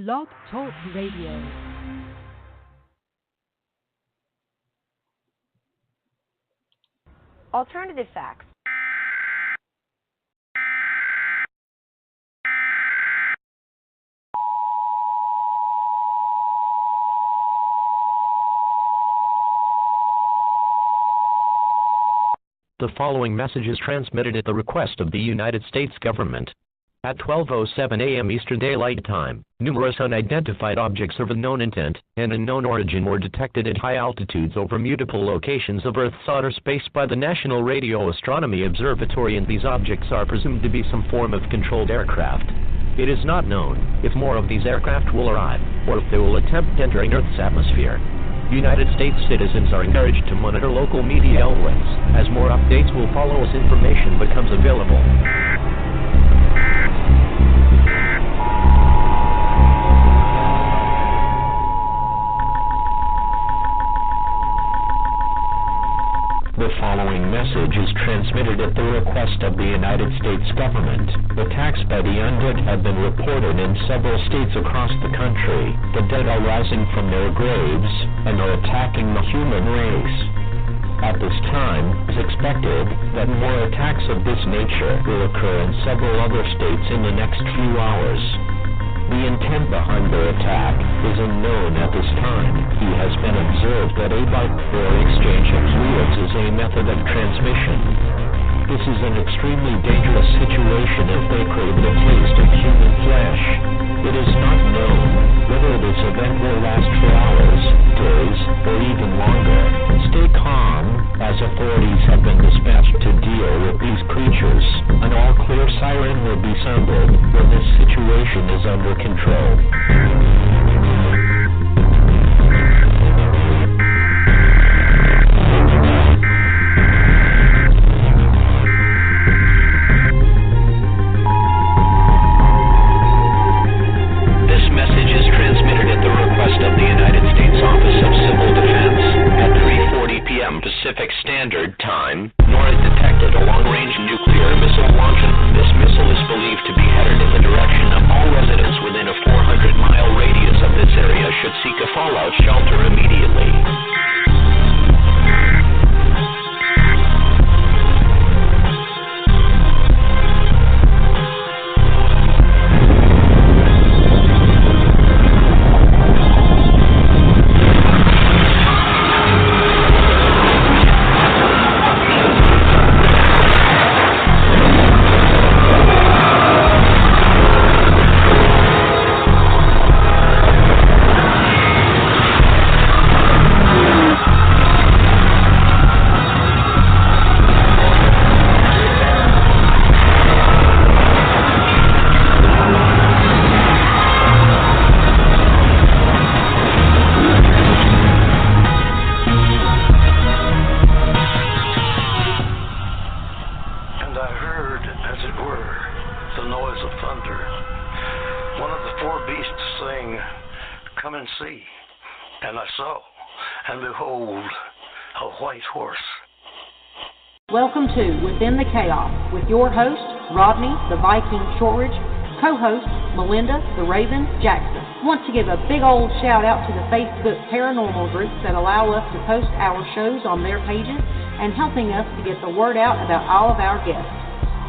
Blog Talk Radio. Alternative facts. The following message is transmitted at the request of the United States government. At 12:07 a.m. Eastern Daylight Time, numerous unidentified objects of unknown intent and unknown origin were detected at high altitudes over multiple locations of Earth's outer space by the National Radio Astronomy Observatory, and these objects are presumed to be some form of controlled aircraft. It is not known if more of these aircraft will arrive, or if they will attempt entering Earth's atmosphere. United States citizens are encouraged to monitor local media outlets, as more updates will follow as information becomes available. The following message is transmitted at the request of the United States government. Attacks by the undead have been reported in several states across the country. The dead are rising from their graves and are attacking the human race. At this time, it is expected that more attacks of this nature will occur in several other states in the next few hours. The intent behind their attack is unknown at this time. He has been observed that a byte or exchange of fluids is a method of transmission. This is an extremely dangerous situation if they crave the taste of human flesh. It is not known whether this event will last for hours, days, or even longer. Stay calm, as authorities have been dispatched to deal with these creatures. An all-clear siren will be sounded when this situation is under control. Pacific Standard Time, nor is detected a long-range nuclear missile launcher. This missile is believed to be headed in the direction of all residents within a 400-mile radius of this area should seek a fallout shelter immediately. Welcome to Within the Chaos with your host, Rodney the Viking Shortridge, co-host, Melinda the Raven Jackson. Want to give a big old shout out to the Facebook paranormal groups that allow us to post our shows on their pages and helping us to get the word out about all of our guests.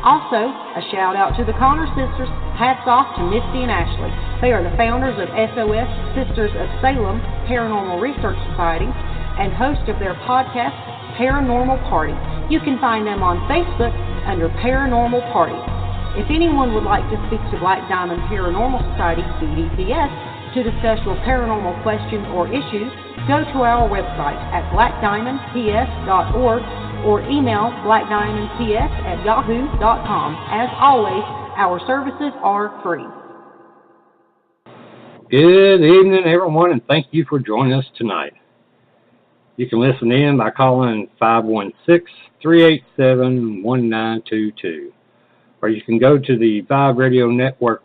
Also, a shout out to the Connor sisters. Hats off to Misty and Ashley. They are the founders of SOS Sisters of Salem Paranormal Research Society and host of their podcast, Paranormal Party. You can find them on Facebook under Paranormal Party. If anyone would like to speak to Black Diamond Paranormal Society, BDPS, to discuss your paranormal questions or issues, go to our website at blackdiamondps.org or email blackdiamondps@yahoo.com. As always, our services are free. Good evening, everyone, and thank you for joining us tonight. You can listen in by calling 516-387-1922, or you can go to the Vibe Radio Network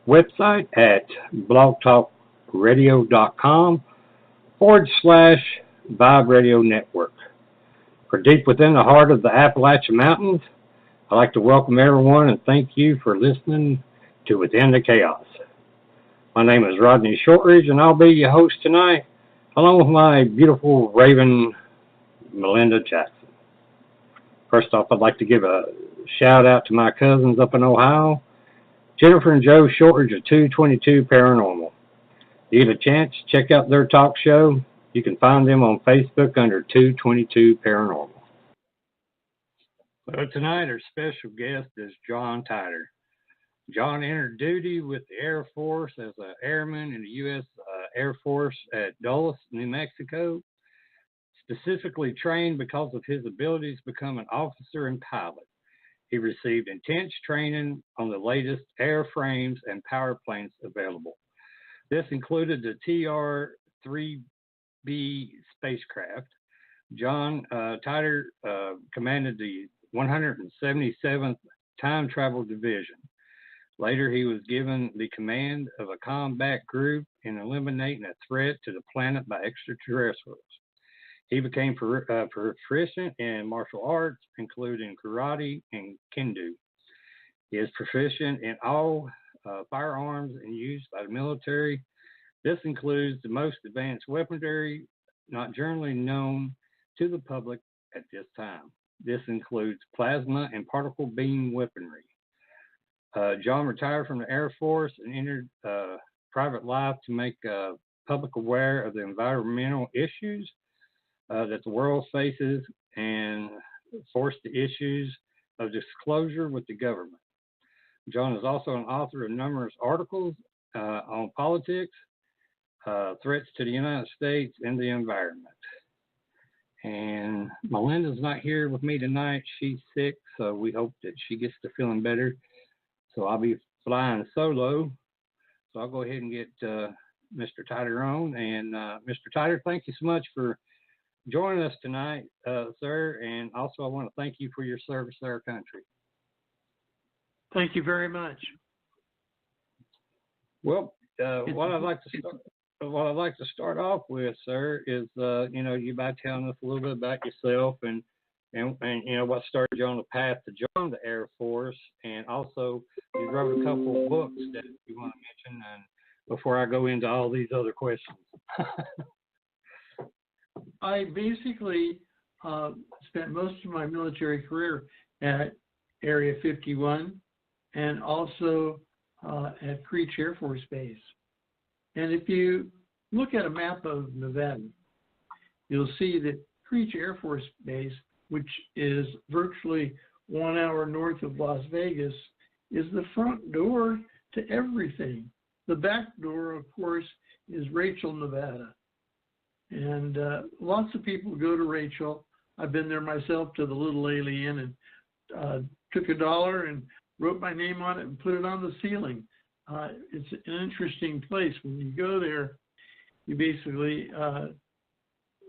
website at blogtalkradio.com/Vibe Radio Network. For deep within the heart of the Appalachian Mountains, I'd like to welcome everyone and thank you for listening to Within the Chaos. My name is Rodney Shortridge, and I'll be your host tonight, along with my beautiful Raven, Melinda Jackson. First off, I'd like to give a shout out to my cousins up in Ohio, Jennifer and Joe Shortridge of 222 Paranormal. If you get a chance, check out their talk show. You can find them on Facebook under 222 Paranormal. So tonight, our special guest is John Titor. John entered duty with the Air Force as an airman in the U.S. Air Force at Dulce, New Mexico, specifically trained because of his abilities to become an officer and pilot. He received intense training on the latest airframes and power planes available. This included the TR-3B spacecraft. John Titor commanded the 177th Time Travel Division. Later, he was given the command of a combat group in eliminating a threat to the planet by extraterrestrials. He became proficient in martial arts, including karate and kendo. He is proficient in all firearms in use by the military. This includes the most advanced weaponry not generally known to the public at this time. This includes plasma and particle beam weaponry. John retired from the Air Force and entered private life to make public aware of the environmental issues that the world faces and force the issues of disclosure with the government. John is also an author of numerous articles on politics, threats to the United States, and the environment. And Melinda's not here with me tonight. She's sick, so we hope that she gets to feeling better. So I'll be flying solo. So I'll go ahead and get Mr. Titor on. And Mr. Titor, thank you so much for joining us tonight, sir. And also I want to thank you for your service to our country. Thank you very much. Well, what I'd like to start off with, sir, is you by telling us a little bit about yourself and what started you on the path to join the Air Force, and also you wrote a couple of books that you want to mention, and before I go into all these other questions. I basically spent most of my military career at Area 51 and also at Creech Air Force Base. And if you look at a map of Nevada, you'll see that Creech Air Force Base, which is virtually 1 hour north of Las Vegas, is the front door to everything. The back door, of course, is Rachel, Nevada. And lots of people go to Rachel. I've been there myself, to the little alien, and took $1 and wrote my name on it and put it on the ceiling. It's an interesting place. When you go there, you basically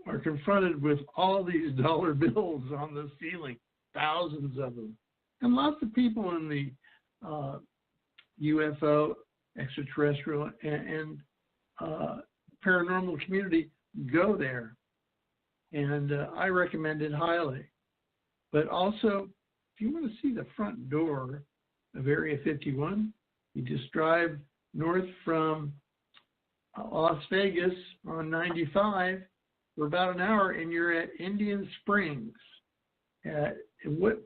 are confronted with all these dollar bills on the ceiling, thousands of them. And lots of people in the UFO, extraterrestrial, and paranormal community go there. And I recommend it highly. But also, if you want to see the front door of Area 51, you just drive north from Las Vegas on 95 for about an hour, and you're at Indian Springs. And what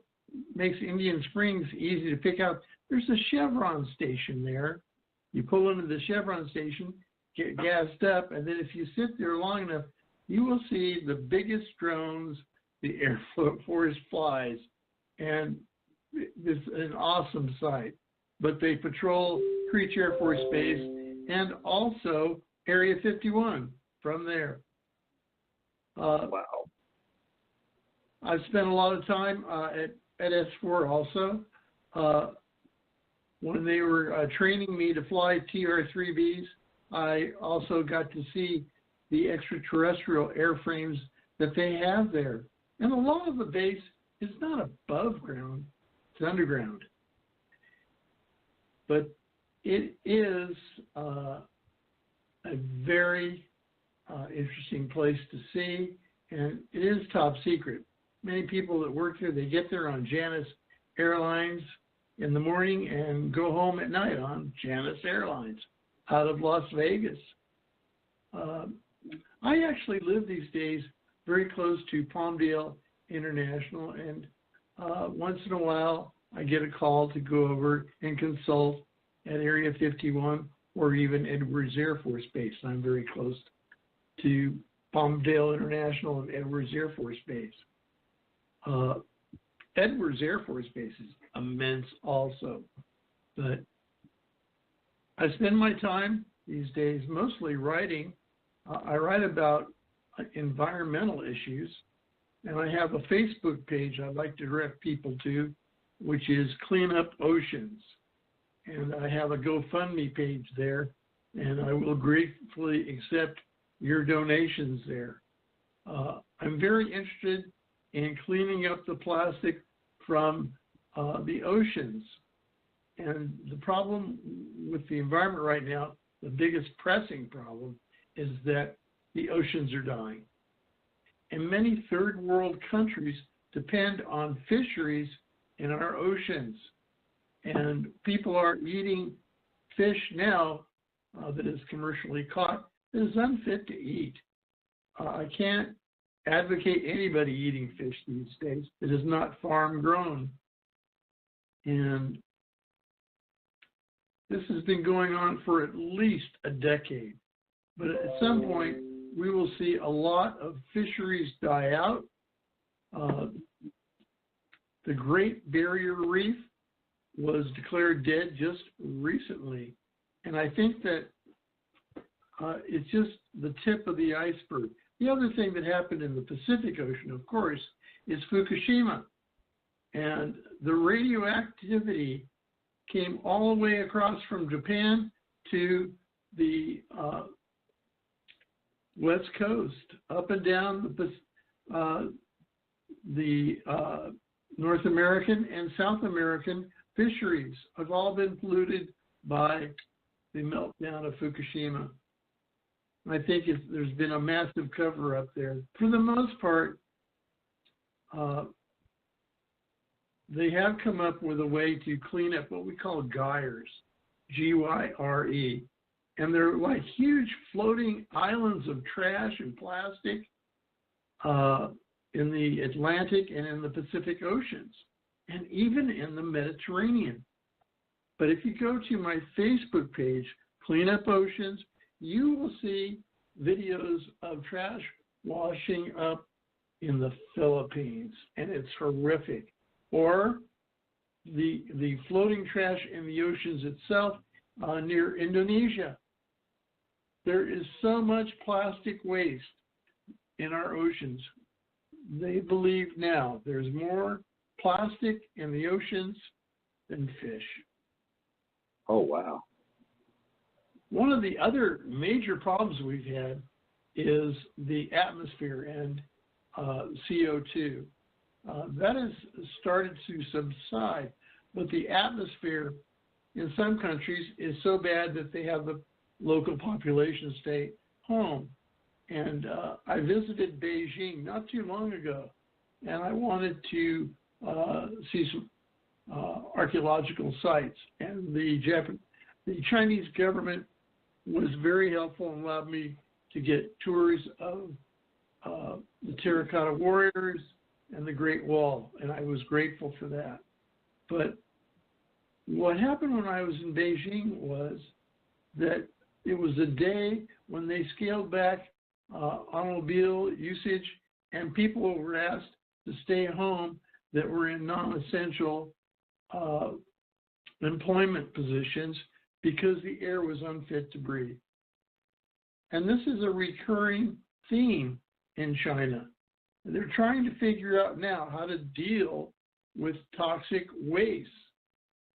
makes Indian Springs easy to pick out, there's a Chevron station there. You pull into the Chevron station, get gassed up, and then if you sit there long enough, you will see the biggest drones the Air Force flies. And it's an awesome sight. But they patrol Creech Air Force Base and also Area 51 from there. Wow. I've spent a lot of time at S4 also. When they were training me to fly TR-3Bs, I also got to see the extraterrestrial airframes that they have there. And a lot of the base is not above ground, it's underground. But it is a very interesting place to see, and it is top secret. Many people that work there, they get there on Janice Airlines in the morning and go home at night on Janice Airlines. out of Las Vegas. I actually live these days very close to Palmdale International, and once in a while I get a call to go over and consult at Area 51 or even Edwards Air Force Base. I'm very close to Palmdale International and Edwards Air Force Base. Edwards Air Force Base is immense also, but I spend my time these days mostly writing. I write about environmental issues, and I have a Facebook page I'd like to direct people to, which is Clean Up Oceans. And I have a GoFundMe page there, and I will gratefully accept your donations there. I'm very interested in cleaning up the plastic from the oceans. And the problem with the environment right now, the biggest pressing problem, is that the oceans are dying. And many third world countries depend on fisheries in our oceans. And people are eating fish now that is commercially caught that is unfit to eat. I can't advocate anybody eating fish these days that is not farm grown. And this has been going on for at least a decade. But at some point, we will see a lot of fisheries die out. The Great Barrier Reef was declared dead just recently. And I think that it's just the tip of the iceberg. The other thing that happened in the Pacific Ocean, of course, is Fukushima. And the radioactivity came all the way across from Japan to the West Coast, up and down the North American and South American fisheries have all been polluted by the meltdown of Fukushima. I think there's been a massive cover-up there. For the most part, they have come up with a way to clean up what we call gyres, G-Y-R-E. And they're like huge floating islands of trash and plastic in the Atlantic and in the Pacific Oceans, and even in the Mediterranean. But if you go to my Facebook page, Clean Up Oceans, you will see videos of trash washing up in the Philippines, and it's horrific. Or the floating trash in the oceans itself near Indonesia. There is so much plastic waste in our oceans. They believe now there's more plastic in the oceans than fish. Oh, wow. One of the other major problems we've had is the atmosphere and CO2. That has started to subside, but the atmosphere in some countries is so bad that they have the local population stay home. And I visited Beijing not too long ago, and I wanted to see some archaeological sites. And the Chinese government was very helpful and allowed me to get tours of the terracotta warriors and the Great Wall, and I was grateful for that. But what happened when I was in Beijing was that it was a day when they scaled back automobile usage, and people were asked to stay home that were in non-essential employment positions because the air was unfit to breathe. And this is a recurring theme in China. They're trying to figure out now how to deal with toxic waste.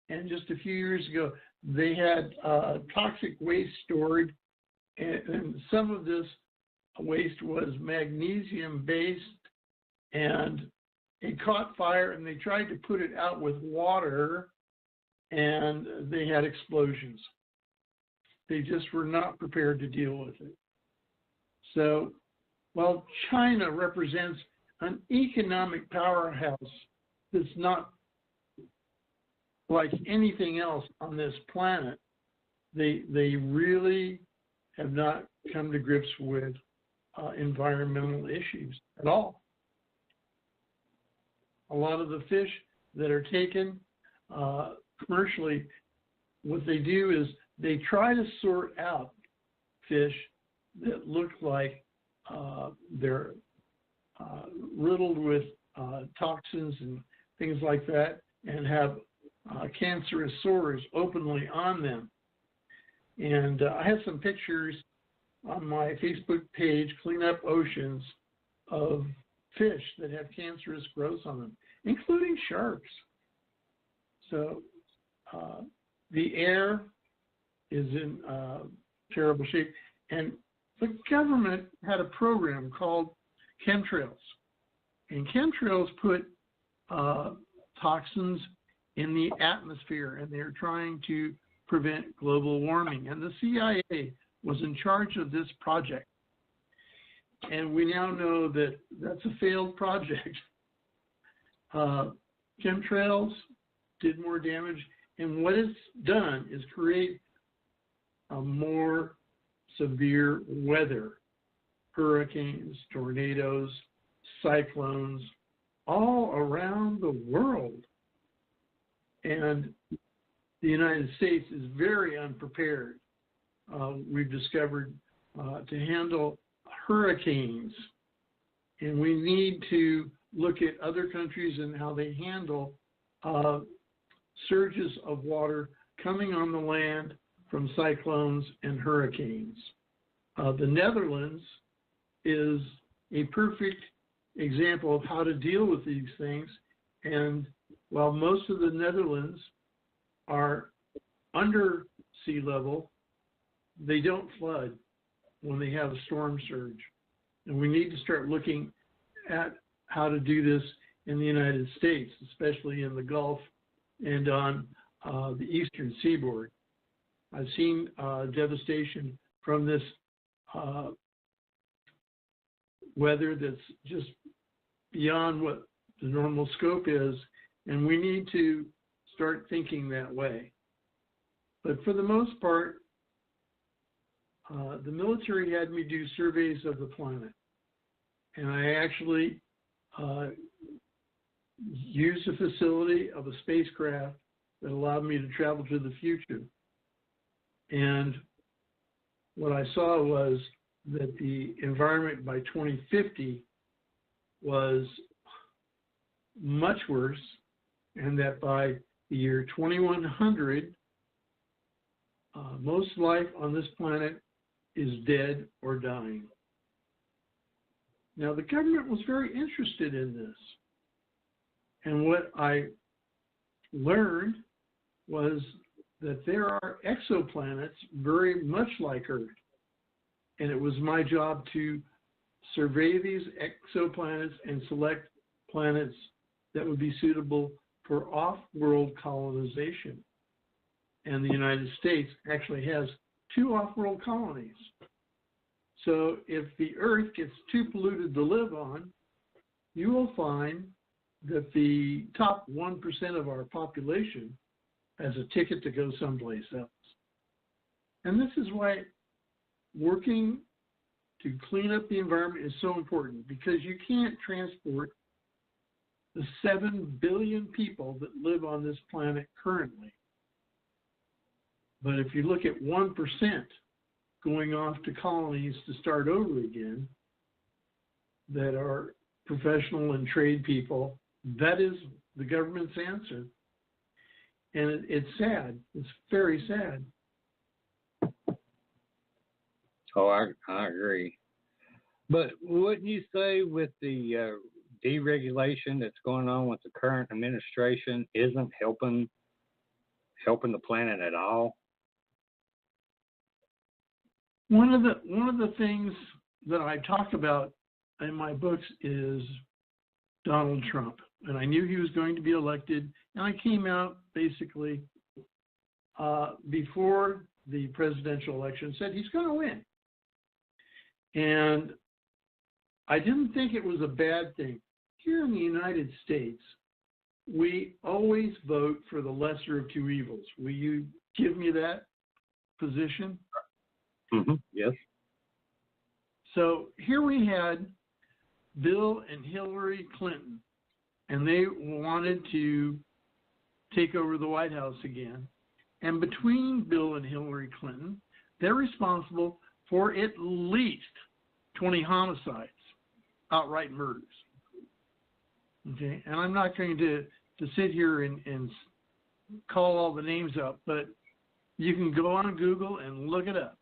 And just a few years ago, they had toxic waste stored, and some of this waste was magnesium-based, and it caught fire, and they tried to put it out with water, and they had explosions. They just were not prepared to deal with it. So while China represents an economic powerhouse that's not like anything else on this planet, they really have not come to grips with environmental issues at all. A lot of the fish that are taken commercially, what they do is they try to sort out fish that look like they're riddled with toxins and things like that, and have cancerous sores openly on them. And I have some pictures on my Facebook page, Clean Up Oceans, of fish that have cancerous growths on them, including sharks. So the air is in terrible shape. And the government had a program called chemtrails. And chemtrails put toxins in the atmosphere, and they're trying to prevent global warming. And the CIA was in charge of this project. And we now know that that's a failed project. Chemtrails did more damage, and what it's done is create a more severe weather, hurricanes, tornadoes, cyclones, all around the world. And the United States is very unprepared, we've discovered, to handle hurricanes. And we need to look at other countries and how they handle surges of water coming on the land from cyclones and hurricanes. The Netherlands is a perfect example of how to deal with these things. And while most of the Netherlands are under sea level, they don't flood when they have a storm surge. And we need to start looking at how to do this in the United States, especially in the Gulf and on the eastern seaboard. I've seen devastation from this weather that's just beyond what the normal scope is, and we need to start thinking that way. But for the most part, the military had me do surveys of the planet, and I actually used a facility of a spacecraft that allowed me to travel to the future. And what I saw was that the environment by 2050 was much worse, and that by the year 2100, most life on this planet is dead or dying. Now, the government was very interested in this. And what I learned was that there are exoplanets very much like Earth. And it was my job to survey these exoplanets and select planets that would be suitable for off-world colonization. And the United States actually has 2 off-world colonies. So if the Earth gets too polluted to live on, you will find that the top 1% of our population has a ticket to go someplace else. And this is why working to clean up the environment is so important, because you can't transport the 7 billion people that live on this planet currently. But if you look at 1% going off to colonies to start over again that are professional and trade people, that is the government's answer. And it's sad. It's very sad. Oh, I agree. But wouldn't you say with the deregulation that's going on with the current administration isn't helping the planet at all? One of the things that I talk about in my books is Donald Trump. And I knew he was going to be elected, and I came out basically before the presidential election, said he's going to win. And I didn't think it was a bad thing. Here in the United States, we always vote for the lesser of 2 evils. Will you give me that? position? Mm-hmm. Yes. So here we had Bill and Hillary Clinton, and they wanted to take over the White House again. And between Bill and Hillary Clinton, they're responsible for at least 20 homicides, outright murders. Okay, and I'm not going to sit here and call all the names up, but you can go on Google and look it up.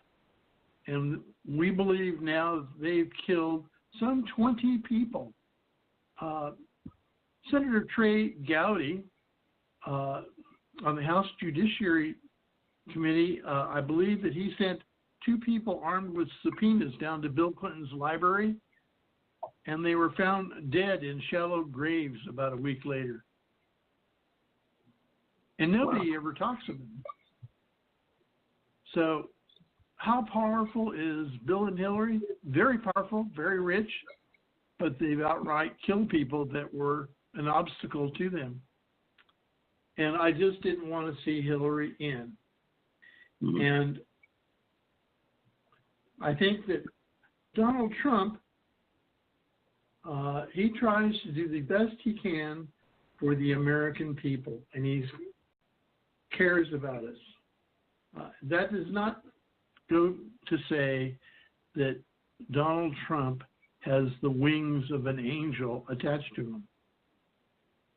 And we believe now they've killed some 20 people. Senator Trey Gowdy on the House Judiciary Committee, I believe that he sent 2 people armed with subpoenas down to Bill Clinton's library, and they were found dead in shallow graves about a week later. And nobody ever talks of them. So how powerful is Bill and Hillary? Very powerful, very rich, but they've outright killed people that were an obstacle to them. And I just didn't want to see Hillary in. Mm-hmm. And I think that Donald Trump, he tries to do the best he can for the American people, and he cares about us. That does not go to say that Donald Trump has the wings of an angel attached to him.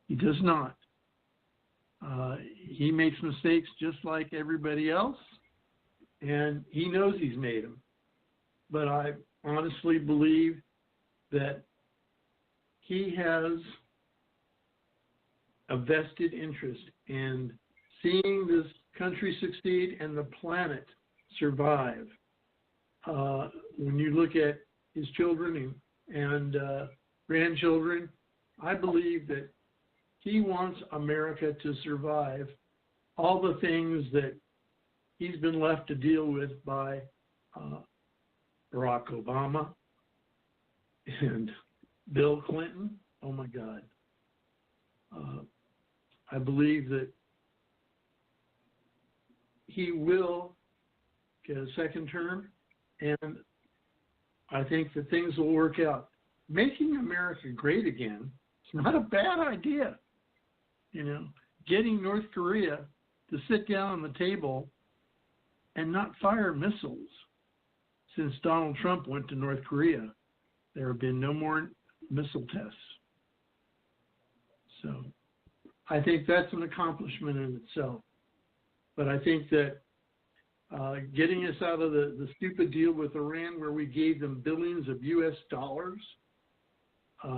He does not. He makes mistakes just like everybody else, and he knows he's made them. But I honestly believe that he has a vested interest in seeing this country succeed and the planet survive. When you look at his children and grandchildren, I believe that he wants America to survive all the things that he's been left to deal with by Barack Obama and Bill Clinton. Oh my God. I believe that he will get a second term, and I think that things will work out. Making America great again is not a bad idea. You know, getting North Korea to sit down on the table and not fire missiles. Since Donald Trump went to North Korea, there have been no more missile tests. So I think that's an accomplishment in itself. But I think that getting us out of the stupid deal with Iran where we gave them billions of U.S. dollars,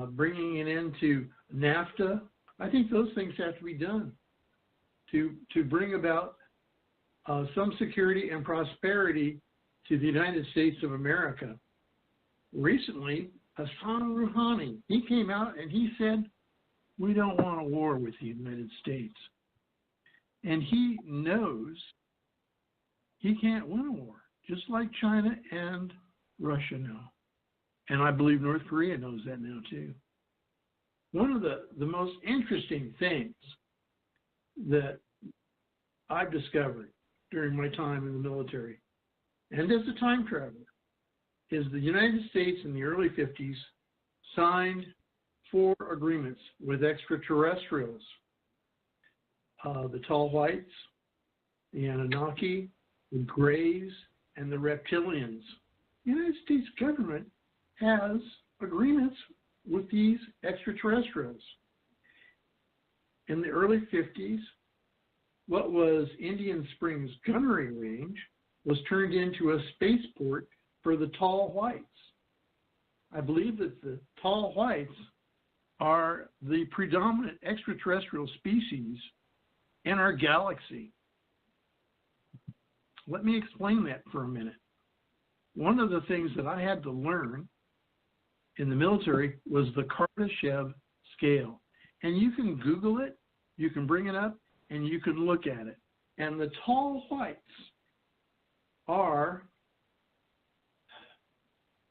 bringing it into NAFTA, I think those things have to be done to bring about some security and prosperity to the United States of America. Recently, Hassan Rouhani, he came out and he said, we don't want a war with the United States. And he knows he can't win a war, just like China and Russia know. And I believe North Korea knows that now too. One of the most interesting things that I've discovered during my time in the military and as a time traveler is the United States in the early 50s signed 4 agreements with extraterrestrials. The tall whites, the Anunnaki, the Greys, and the reptilians. The United States government has agreements with these extraterrestrials. In the early 50s, what was Indian Springs Gunnery Range was turned into a spaceport for the tall whites. I believe that the tall whites are the predominant extraterrestrial species in our galaxy. Let me explain that for a minute. One of the things that I had to learn in the military was the Kardashev scale. And you can Google it, you can bring it up, and you can look at it. And the tall whites are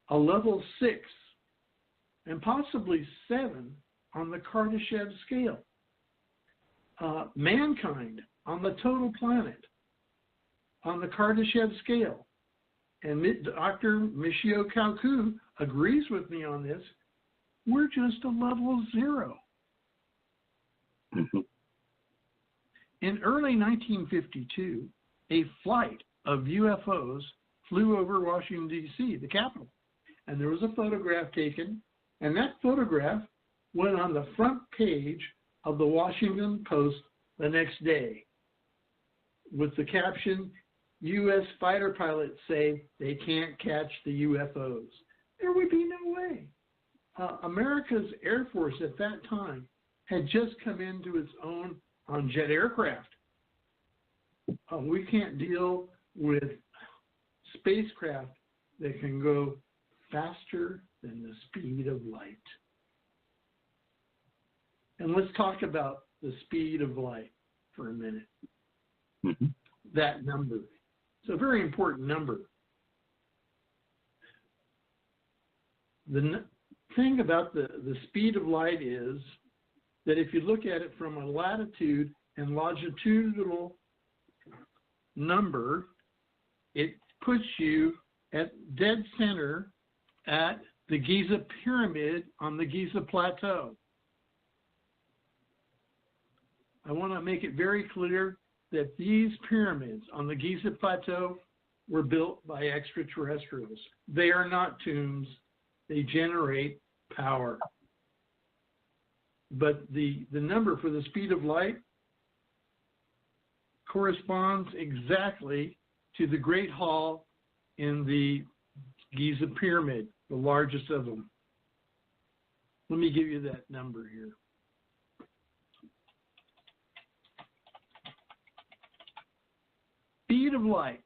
a level 6 and possibly 7 on the Kardashev scale. Mankind on the total planet on the Kardashev scale. And Dr. Michio Kaku agrees with me on this. We're just a level 0. Mm-hmm. In early 1952, a flight of UFOs flew over Washington, D.C., the capital. And there was a photograph taken, and that photograph went on the front page of the Washington Post the next day with the caption, U.S. fighter pilots say they can't catch the UFOs. There would be no way. America's Air Force at that time had just come into its own on jet aircraft. We can't deal with spacecraft that can go faster than the speed of light. And let's talk about the speed of light for a minute. Mm-hmm. That number. It's a very important number. The thing about the speed of light is that if you look at it from a latitude and longitudinal number, it puts you at dead center at the Giza Pyramid on the Giza Plateau. I want to make it very clear that these pyramids on the Giza Plateau were built by extraterrestrials. They are not tombs. They generate power. But the number for the speed of light corresponds exactly to the Great Hall in the Giza Pyramid, the largest of them. Let me give you that number here. Speed of light,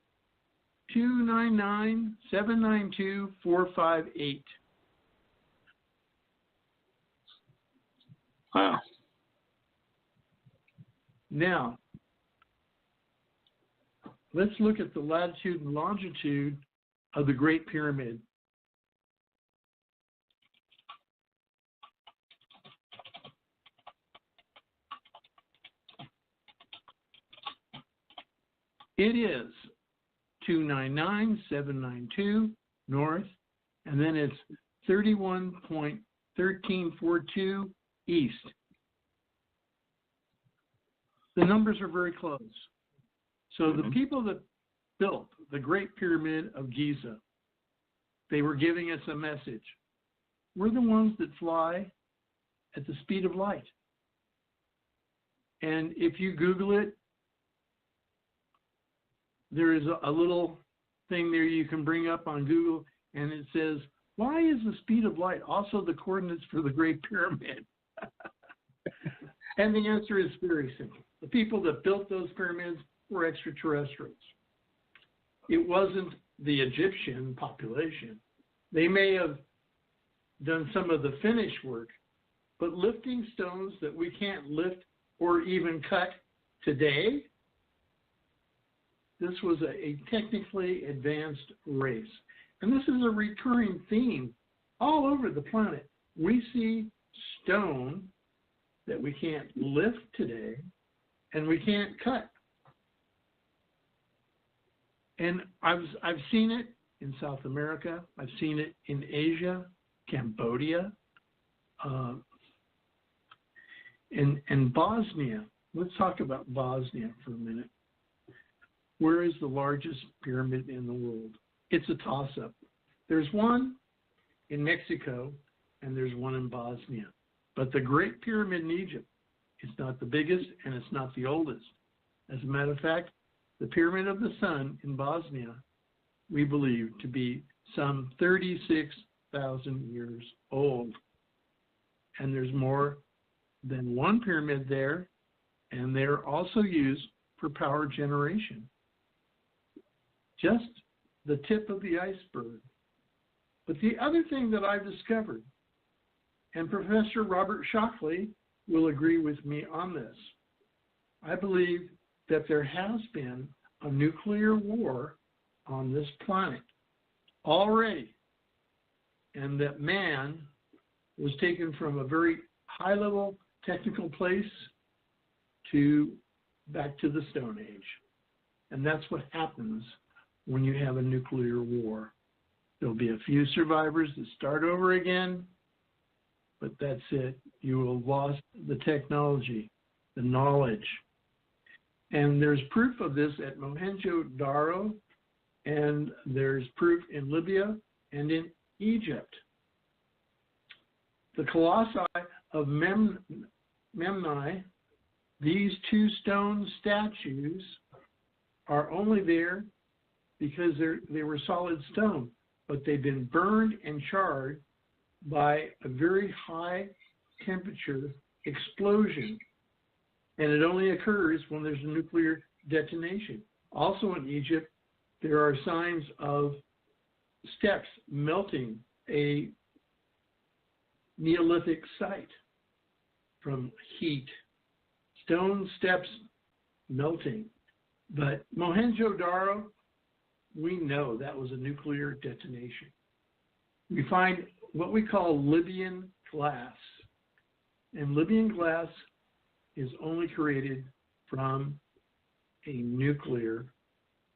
299,792,458. Wow. Now, let's look at the latitude and longitude of the Great Pyramid. It is 299,792 north, and then it's 31.1342 east. The numbers are very close. So the people that built the Great Pyramid of Giza, they were giving us a message. We're the ones that fly at the speed of light. And if you Google it, there is a little thing there you can bring up on Google, and it says, why is the speed of light also the coordinates for the Great Pyramid? And the answer is very simple. The people that built those pyramids were extraterrestrials. It wasn't the Egyptian population. They may have done some of the finish work, but lifting stones that we can't lift or even cut today, this was a technically advanced race. And this is a recurring theme all over the planet. We see stone that we can't lift today and we can't cut. And I've seen it in South America. I've seen it in Asia, Cambodia, and Bosnia. Let's talk about Bosnia for a minute. Where is the largest pyramid in the world? It's a toss-up. There's one in Mexico, and there's one in Bosnia. But the Great Pyramid in Egypt is not the biggest, and it's not the oldest. As a matter of fact, the Pyramid of the Sun in Bosnia, we believe to be some 36,000 years old. And there's more than one pyramid there, and they're also used for power generation. Just the tip of the iceberg. But the other thing that I've discovered, and Professor Robert Shockley will agree with me on this, I believe that there has been a nuclear war on this planet already, and that man was taken from a very high-level technical place back to the Stone Age. And that's what happens when you have a nuclear war. There'll be a few survivors that start over again, but that's it. You will have lost the technology, the knowledge. And there's proof of this at Mohenjo-Daro, and there's proof in Libya and in Egypt. The colossi of Memni, these two stone statues, are only there because they were solid stone, but they've been burned and charred by a very high temperature explosion. And it only occurs when there's a nuclear detonation. Also in Egypt, there are signs of steps melting, a Neolithic site from heat. Stone steps melting. But Mohenjo-Daro, we know that was a nuclear detonation. We find what we call Libyan glass. And Libyan glass is only created from a nuclear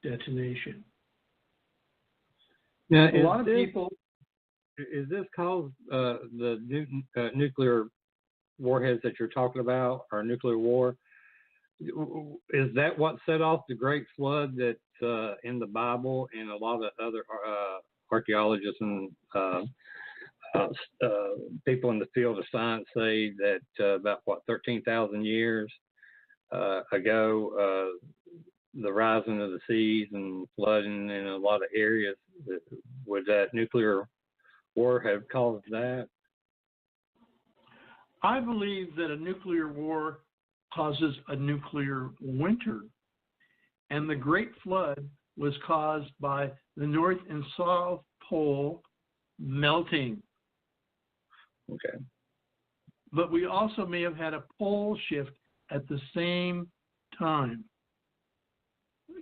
detonation. Now, a lot of people... Is this called the nuclear warheads that you're talking about, or nuclear war? Is that what set off the Great Flood that's in the Bible, and a lot of other archaeologists and people in the field of science say that about 13,000 years ago, the rising of the seas and flooding in a lot of areas, would that nuclear war have caused that? I believe that a nuclear war causes a nuclear winter. And the Great Flood was caused by the North and South Pole melting. Okay. But we also may have had a pole shift at the same time.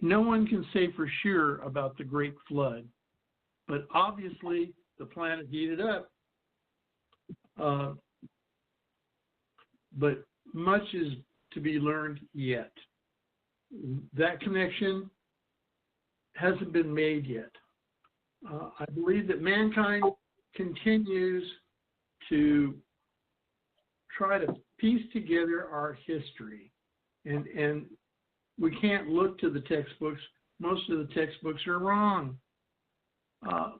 No one can say for sure about the Great Flood, but obviously the planet heated up. But much is to be learned yet. That connection hasn't been made yet. I believe that mankind continues to try to piece together our history. And we can't look to the textbooks. Most of the textbooks are wrong.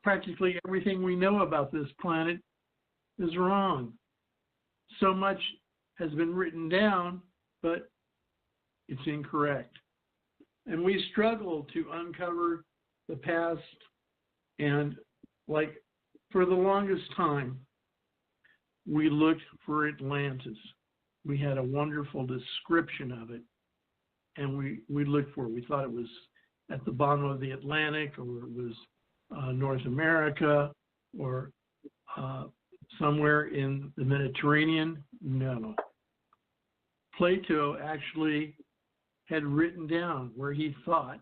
Practically everything we know about this planet is wrong. So much has been written down, but it's incorrect. And we struggle to uncover the past. And like for the longest time, we looked for Atlantis. We had a wonderful description of it. And we looked for it. We thought it was at the bottom of the Atlantic, or it was North America, or somewhere in the Mediterranean. No. Plato actually had written down where he thought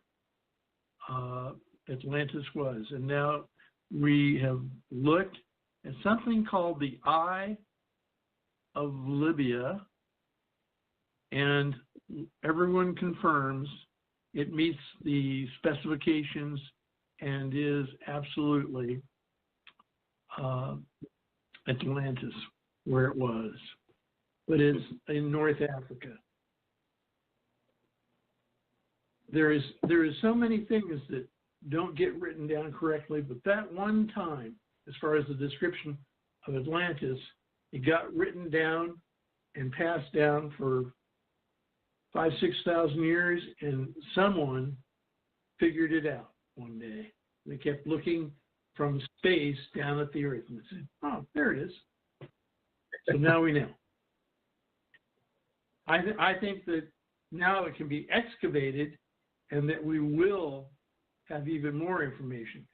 Atlantis was. And now we have looked at something called the Eye of Libya, and everyone confirms it meets the specifications and is absolutely Atlantis, where it was. But it's in North Africa. There is so many things that don't get written down correctly, but that one time, as far as the description of Atlantis, it got written down and passed down for 5,000-6,000 years, and someone figured it out one day. They kept looking from space down at the Earth and said, "Oh, there it is." So now we know. I think that now it can be excavated, and that we will have even more information.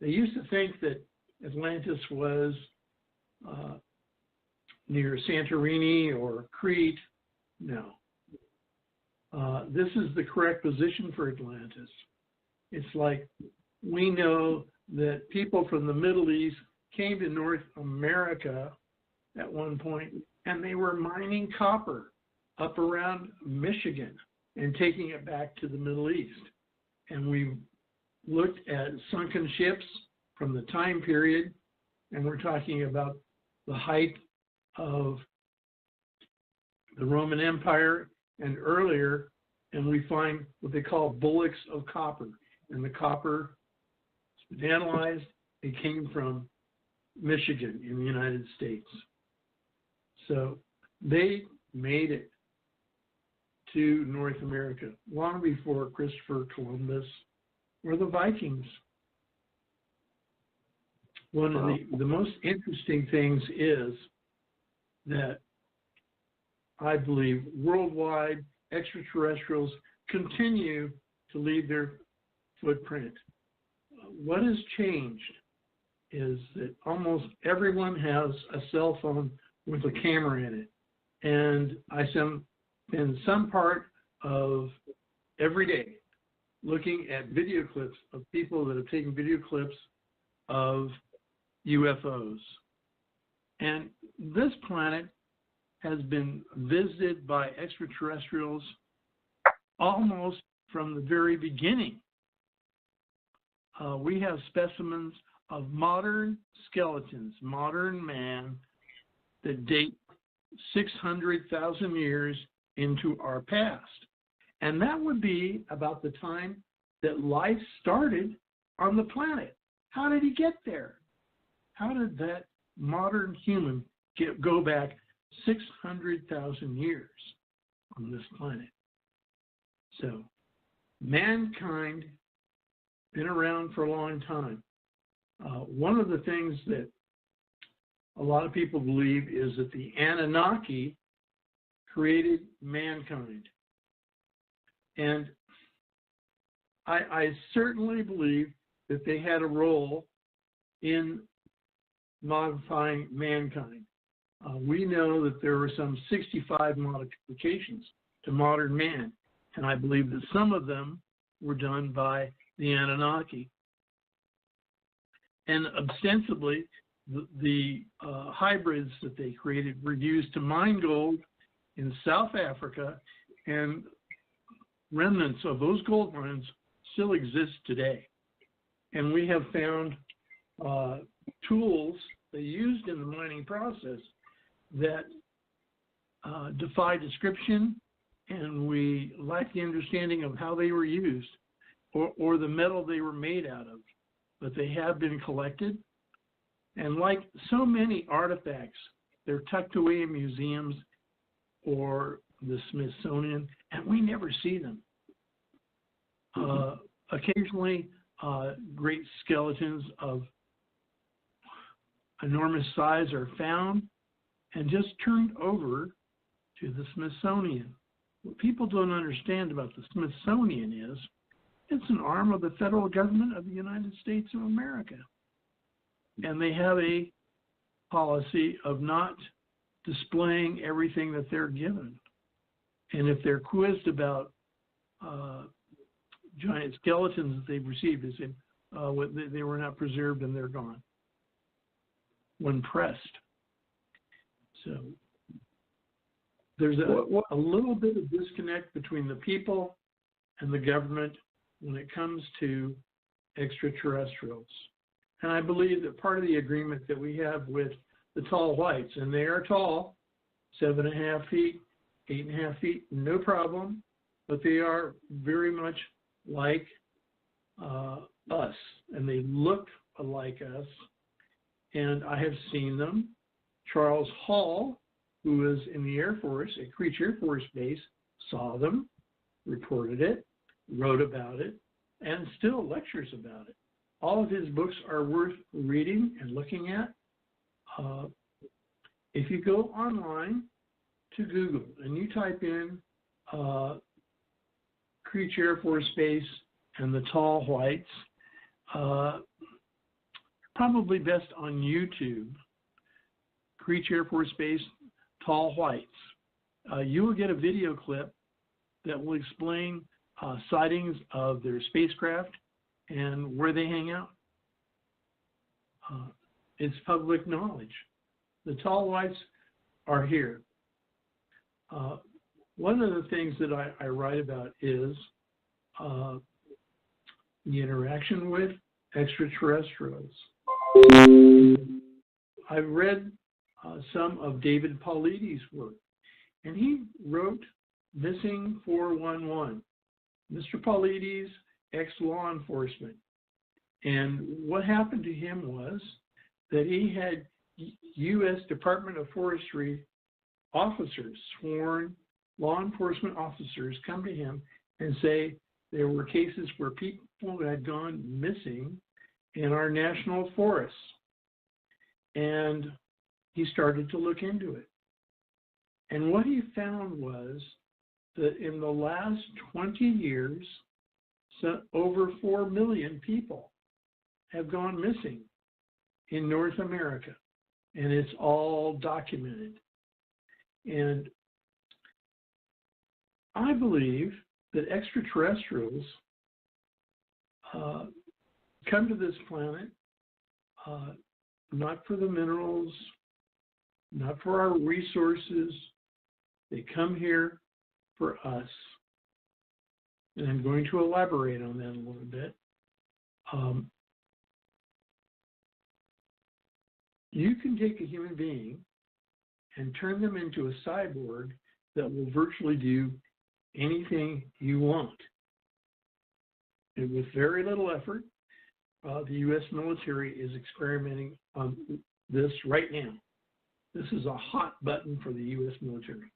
They used to think that Atlantis was near Santorini or Crete. No. This is the correct position for Atlantis. It's like we know that people from the Middle East came to North America at one point, and they were mining copper up around Michigan. and taking it back to the Middle East. And we looked at sunken ships from the time period, and we're talking about the height of the Roman Empire and earlier, and we find what they call bullocks of copper. And the copper has been analyzed. It came from Michigan in the United States. So they made it to North America long before Christopher Columbus or the Vikings. One of the most interesting things is that I believe worldwide extraterrestrials continue to leave their footprint. What has changed is that almost everyone has a cell phone with a camera in it. And I spend some part of every day looking at video clips of people that have taken video clips of UFOs. And this planet has been visited by extraterrestrials almost from the very beginning. We have specimens of modern skeletons, modern man, that date 600,000 years into our past. And that would be about the time that life started on the planet. How did he get there? How did that modern human go back 600,000 years on this planet? So, mankind been around for a long time. One of the things that a lot of people believe is that the Anunnaki created mankind. And I certainly believe that they had a role in modifying mankind. We know that there were some 65 modifications to modern man, and I believe that some of them were done by the Anunnaki. And ostensibly, the hybrids that they created were used to mine gold in South Africa, and remnants of those gold mines still exist today. And we have found tools they used in the mining process that defy description, and we lack the understanding of how they were used or the metal they were made out of. But they have been collected. And like so many artifacts, they're tucked away in museums or the Smithsonian, and we never see them. Occasionally, great skeletons of enormous size are found and just turned over to the Smithsonian. What people don't understand about the Smithsonian is it's an arm of the federal government of the United States of America. And they have a policy of not displaying everything that they're given. And if they're quizzed about giant skeletons that they've received, they say they were not preserved and they're gone when pressed. So there's a little bit of disconnect between the people and the government when it comes to extraterrestrials. And I believe that part of the agreement that we have with the tall whites, and they are tall, 7.5 feet, 8.5 feet, no problem, but they are very much like us, and they look like us, and I have seen them. Charles Hall, who was in the Air Force at Creech Air Force Base, saw them, reported it, wrote about it, and still lectures about it. All of his books are worth reading and looking at. If you go online to Google and you type in Creech Air Force Base and the Tall Whites, probably best on YouTube, Creech Air Force Base, Tall Whites. You will get a video clip that will explain sightings of their spacecraft and where they hang out. It's public knowledge. The Tall Whites are here. one of the things that I write about is the interaction with extraterrestrials. I've read some of David Paulides' work, and he wrote Missing 411. Mr. Paulides, ex-law enforcement. And what happened to him was that he had U.S. Department of Forestry officers, sworn law enforcement officers, come to him and say there were cases where people had gone missing in our national forests. And he started to look into it. And what he found was that in the last 20 years, over 4 million people have gone missing in North America. And it's all documented. And I believe that extraterrestrials come to this planet not for the minerals, not for our resources. They come here for us. And I'm going to elaborate on that a little bit. You can take a human being and turn them into a cyborg that will virtually do anything you want. And with very little effort, the U.S. military is experimenting on this right now. This is a hot button for the U.S. military.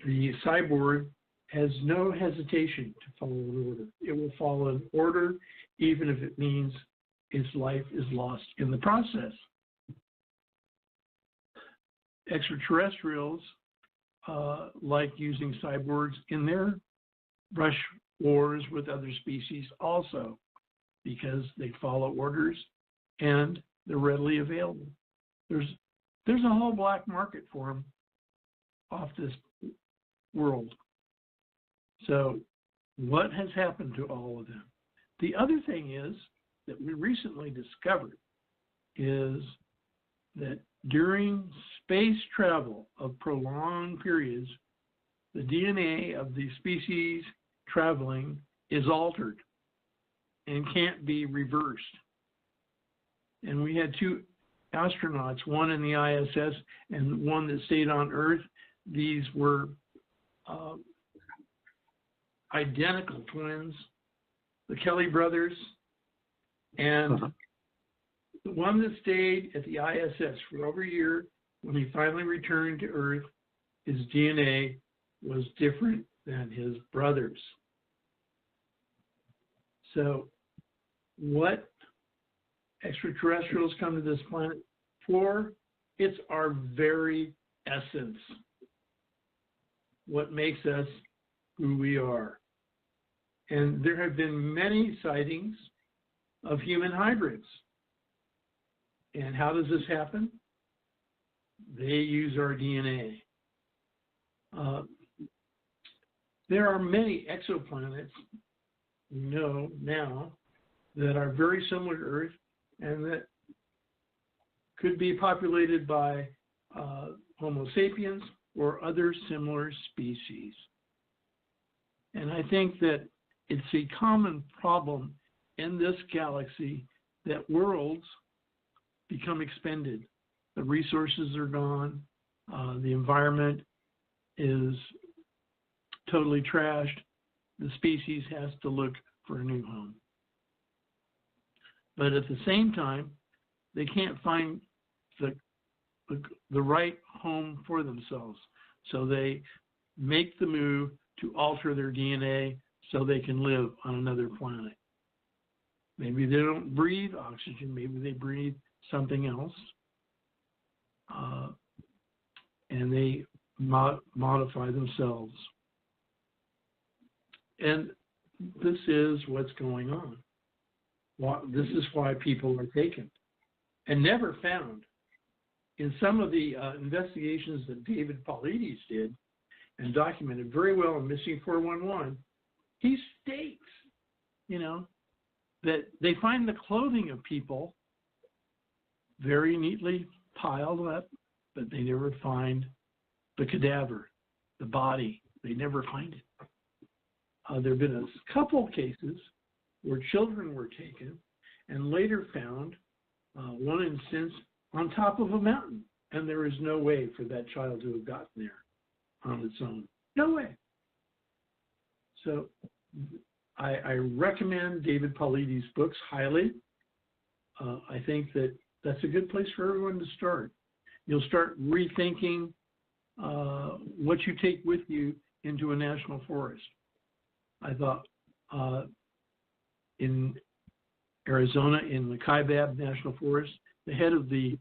The cyborg has no hesitation to follow an order. It will follow an order even if it means its life is lost in the process. Extraterrestrials like using cyborgs in their brush wars with other species also, because they follow orders and they're readily available. There's a whole black market for them off this world. So what has happened to all of them? The other thing is that we recently discovered is that during space travel of prolonged periods, the DNA of the species traveling is altered and can't be reversed. And we had 2 astronauts, one in the ISS and one that stayed on Earth. These were identical twins, the Kelly brothers, and the one that stayed at the ISS for over a year, when he finally returned to Earth, his DNA was different than his brother's. So what extraterrestrials come to this planet for? It's our very essence, what makes us who we are. And there have been many sightings of human hybrids. And how does this happen? They use our DNA. There are many exoplanets we know now that are very similar to Earth and that could be populated by Homo sapiens or other similar species. And I think that it's a common problem in this galaxy that worlds become expended. The resources are gone. The environment is totally trashed. The species has to look for a new home. But at the same time, they can't find the right home for themselves. So they make the move to alter their DNA so they can live on another planet. Maybe they don't breathe oxygen. Maybe they breathe something else. And they modify themselves. And this is what's going on. This is why people are taken and never found. In some of the investigations that David Paulides did and documented very well in Missing 411, he states, that they find the clothing of people very neatly piled up, but they never find the cadaver. the body. They never find it. There have been a couple cases where children were taken and later found, one instance, on top of a mountain. And there is no way for that child to have gotten there on its own. No way. So I recommend David Paulides' books highly. I think that that's a good place for everyone to start. You'll start rethinking what you take with you into a national forest. I thought in Arizona, in the Kaibab National Forest, the head of the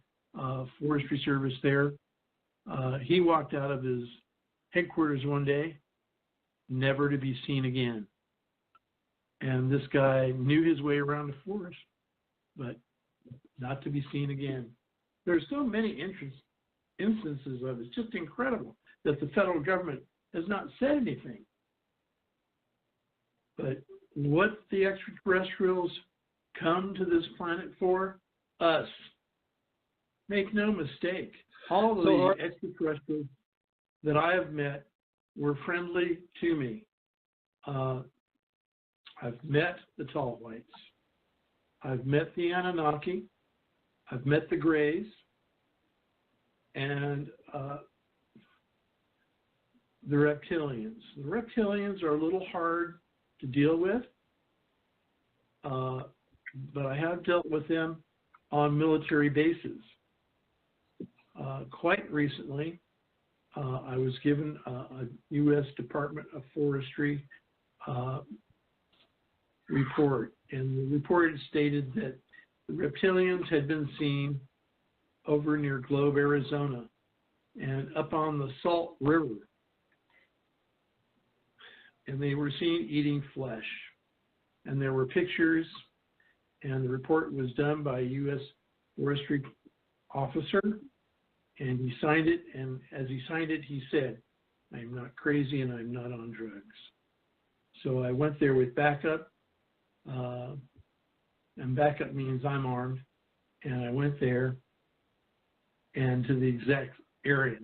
Forestry Service there, he walked out of his headquarters one day, never to be seen again. And this guy knew his way around the forest, but not to be seen again. There's so many instances of it. It's just incredible that the federal government has not said anything. But what the extraterrestrials come to this planet for? Us. Make no mistake. All of the extraterrestrials that I have met were friendly to me. I've met the tall whites. I've met the Anunnaki. I've met the Greys. And the reptilians. The reptilians are a little hard to deal with, but I have dealt with them on military bases. Quite recently, I was given a U.S. Department of Forestry report, and the report stated that the reptilians had been seen over near Globe, Arizona, and up on the Salt River. And they were seen eating flesh. And there were pictures, and the report was done by a U.S. Forestry officer, and he signed it, and as he signed it, he said, "I'm not crazy and I'm not on drugs." So I went there with backup, and backup means I'm armed, and I went there and to the exact area.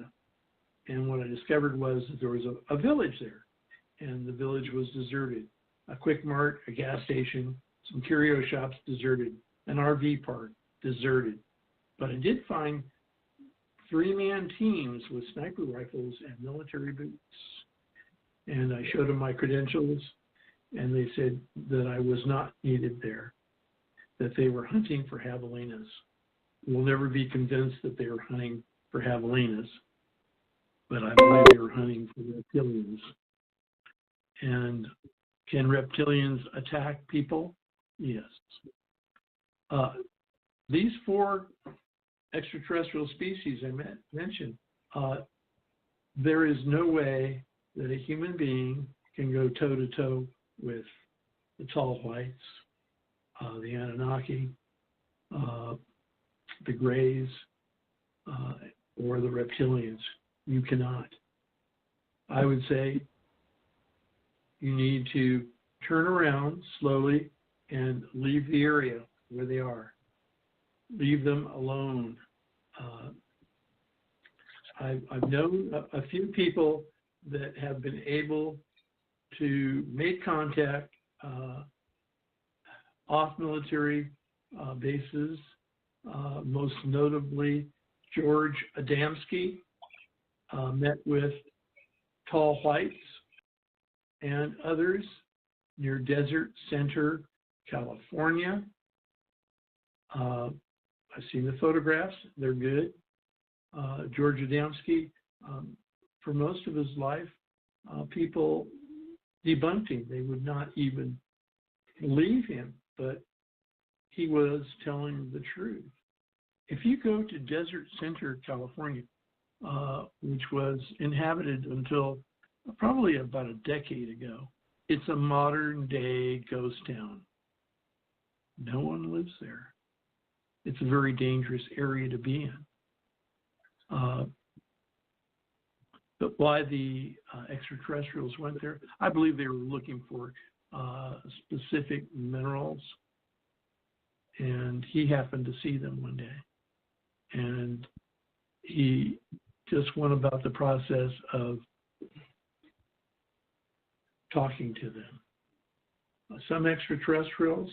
And what I discovered was that there was a village there, and the village was deserted. A Quick Mart, a gas station, some curio shops deserted, an RV park deserted. But I did find 3-man teams with sniper rifles and military boots. And I showed them my credentials, and they said that I was not needed there, that they were hunting for javelinas. We'll never be convinced that they were hunting for javelinas, but I believe they were hunting for reptilians. And can reptilians attack people? Yes. These 4 extraterrestrial species I mentioned, there is no way that a human being can go toe-to-toe with the tall whites, the Anunnaki, the Greys, or the reptilians. You cannot. I would say you need to turn around slowly and leave the area where they are. Leave them alone. I've known a few people that have been able to make contact off military bases, most notably George Adamski met with tall whites and others near Desert Center, California. I've seen the photographs. They're good. George Adamski, for most of his life, people debunked him. They would not even believe him, but he was telling the truth. If you go to Desert Center, California, which was inhabited until probably about a decade ago, it's a modern-day ghost town. No one lives there. It's a very dangerous area to be in. But why the extraterrestrials went there, I believe they were looking for specific minerals, and he happened to see them one day. And he just went about the process of talking to them. Some extraterrestrials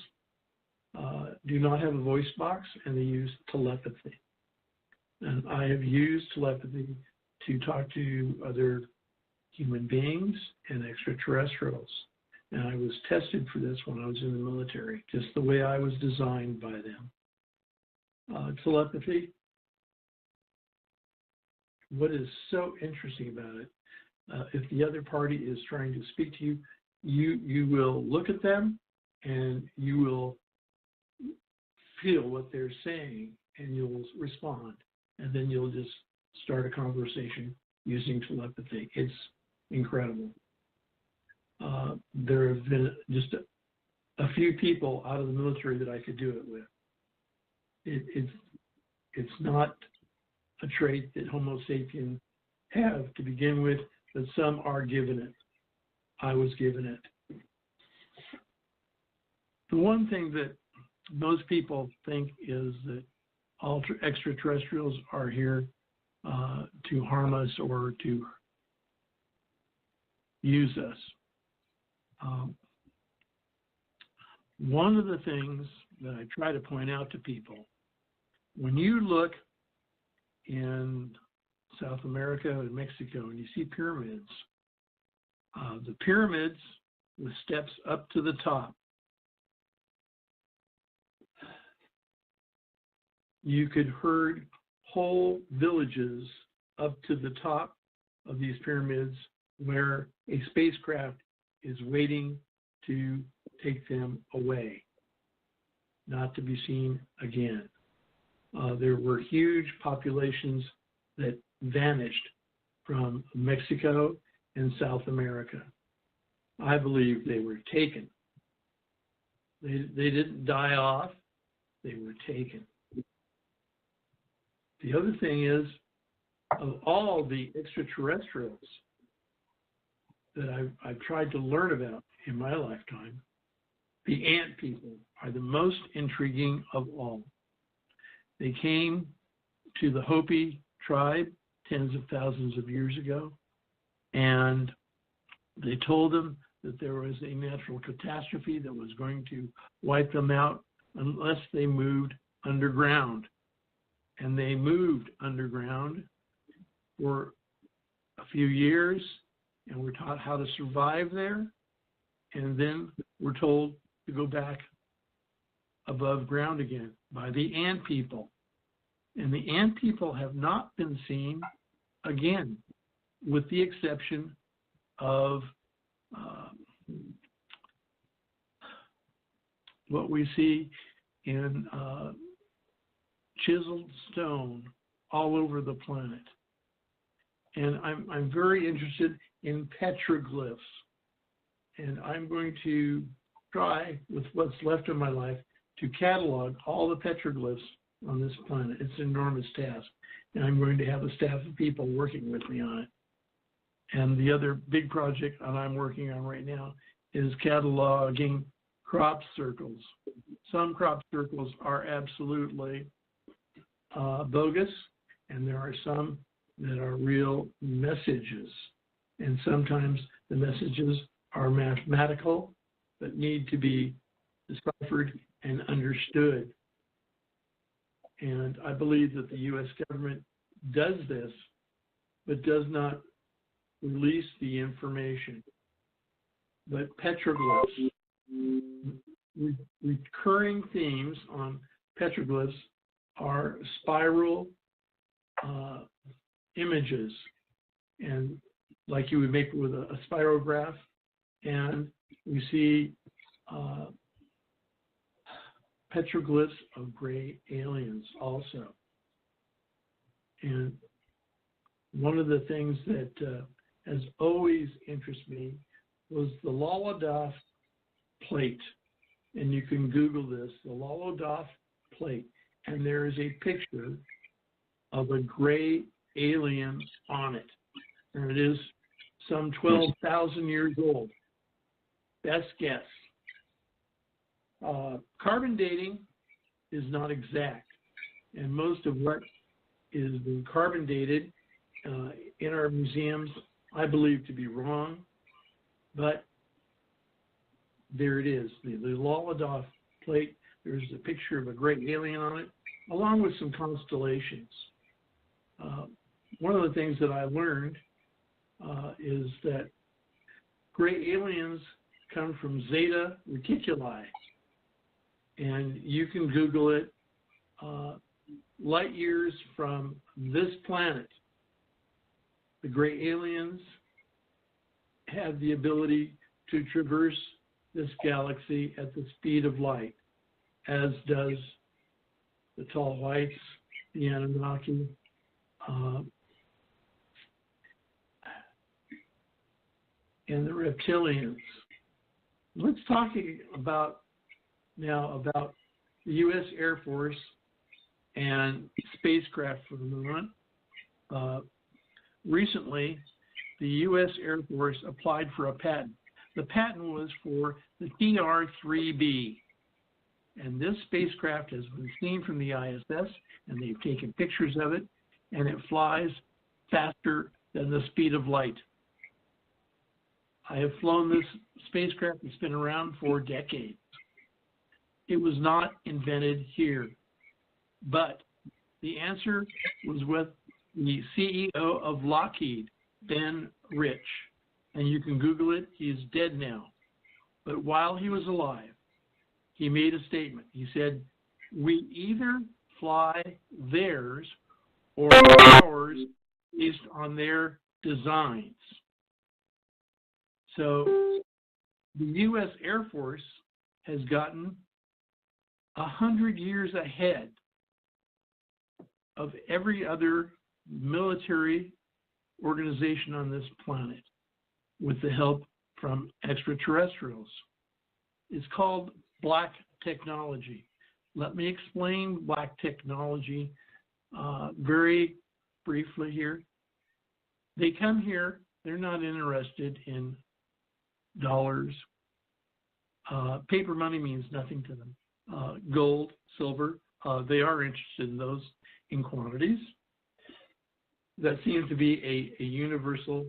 do not have a voice box, and they use telepathy. And I have used telepathy to talk to other human beings and extraterrestrials. And I was tested for this when I was in the military, just the way I was designed by them. Telepathy, what is so interesting about it, if the other party is trying to speak to you, you will look at them and you will feel what they're saying and you'll respond. And then you'll just start a conversation using telepathy. It's incredible. There have been just a few people out of the military that I could do it with. It's not a trait that Homo sapiens have to begin with, but some are given it. I was given it. The one thing that most people think is that all extraterrestrials are here to harm us or to use us. One of the things that I try to point out to people, when you look in South America and Mexico and you see pyramids, the pyramids with steps up to the top, you could herd whole villages up to the top of these pyramids where a spacecraft is waiting to take them away, not to be seen again. There were huge populations that vanished from Mexico and South America. I believe they were taken. They didn't die off, they were taken. The other thing is, of all the extraterrestrials that I've tried to learn about in my lifetime, the ant people are the most intriguing of all. They came to the Hopi tribe tens of thousands of years ago, and they told them that there was a natural catastrophe that was going to wipe them out unless they moved underground. And they moved underground for a few years and were taught how to survive there. And then were told to go back above ground again by the ant people. And the ant people have not been seen again, with the exception of what we see in chiseled stone all over the planet. And I'm very interested in petroglyphs. And I'm going to try, with what's left of my life, to catalog all the petroglyphs on this planet. It's an enormous task. And I'm going to have a staff of people working with me on it. And the other big project that I'm working on right now is cataloging crop circles. Some crop circles are absolutely bogus, and there are some that are real messages. And sometimes the messages are mathematical, but need to be deciphered and understood. And I believe that the U.S. government does this, but does not release the information. But petroglyphs, recurring themes on petroglyphs are spiral images, and like you would make with a spirograph, and we see petroglyphs of gray aliens also. And one of the things that has always interested me was the Laladoff plate. And you can Google this, the Laladoff plate. And there is a picture of a gray alien on it. And it is some 12,000 years old. Best guess. Carbon dating is not exact. And most of what is being carbon dated in our museums, I believe to be wrong. But there it is, the Lolladov plate. There's a picture of a great alien on it, along with some constellations. One of the things that I learned is that gray aliens come from Zeta Reticuli, and you can Google it. Light years from this planet, the gray aliens have the ability to traverse this galaxy at the speed of light, as does the tall whites, the Anunnaki, and the reptilians. Let's talk now about the U.S. Air Force and spacecraft for a moment. Recently, the U.S. Air Force applied for a patent. The patent was for the TR-3B. And this spacecraft has been seen from the ISS, and they've taken pictures of it, and it flies faster than the speed of light. I have flown this spacecraft. It's been around for decades. It was not invented here. But the answer was with the CEO of Lockheed, Ben Rich. And you can Google it. He's dead now. But while he was alive, he made a statement. He said, we either fly theirs or ours based on their designs. So the U.S. Air Force has gotten 100 years ahead of every other military organization on this planet with the help from extraterrestrials. It's called black technology. Let me explain black technology very briefly here. They come here, they're not interested in dollars. Paper money means nothing to them. Gold, silver, they are interested in those in quantities. That seems to be a universal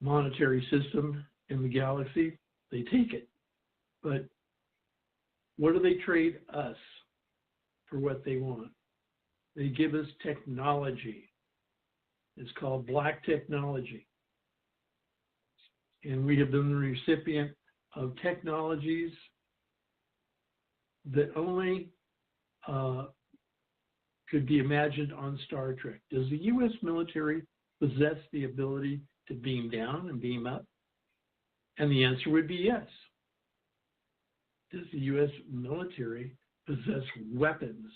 monetary system in the galaxy. They take it. But what do they trade us for what they want? They give us technology. It's called black technology. And we have been the recipient of technologies that only could be imagined on Star Trek. Does the U.S. military possess the ability to beam down and beam up? And the answer would be yes. Does the U.S. military possess weapons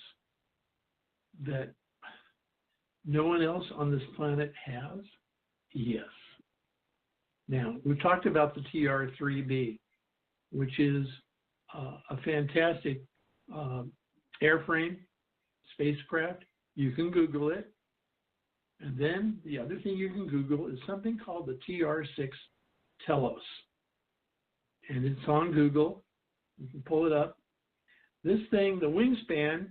that no one else on this planet has? Yes. Now, we've talked about the TR-3B, which is a fantastic airframe spacecraft. You can Google it. And then the other thing you can Google is something called the TR-6 Telos. And it's on Google. You can pull it up. This thing, the wingspan,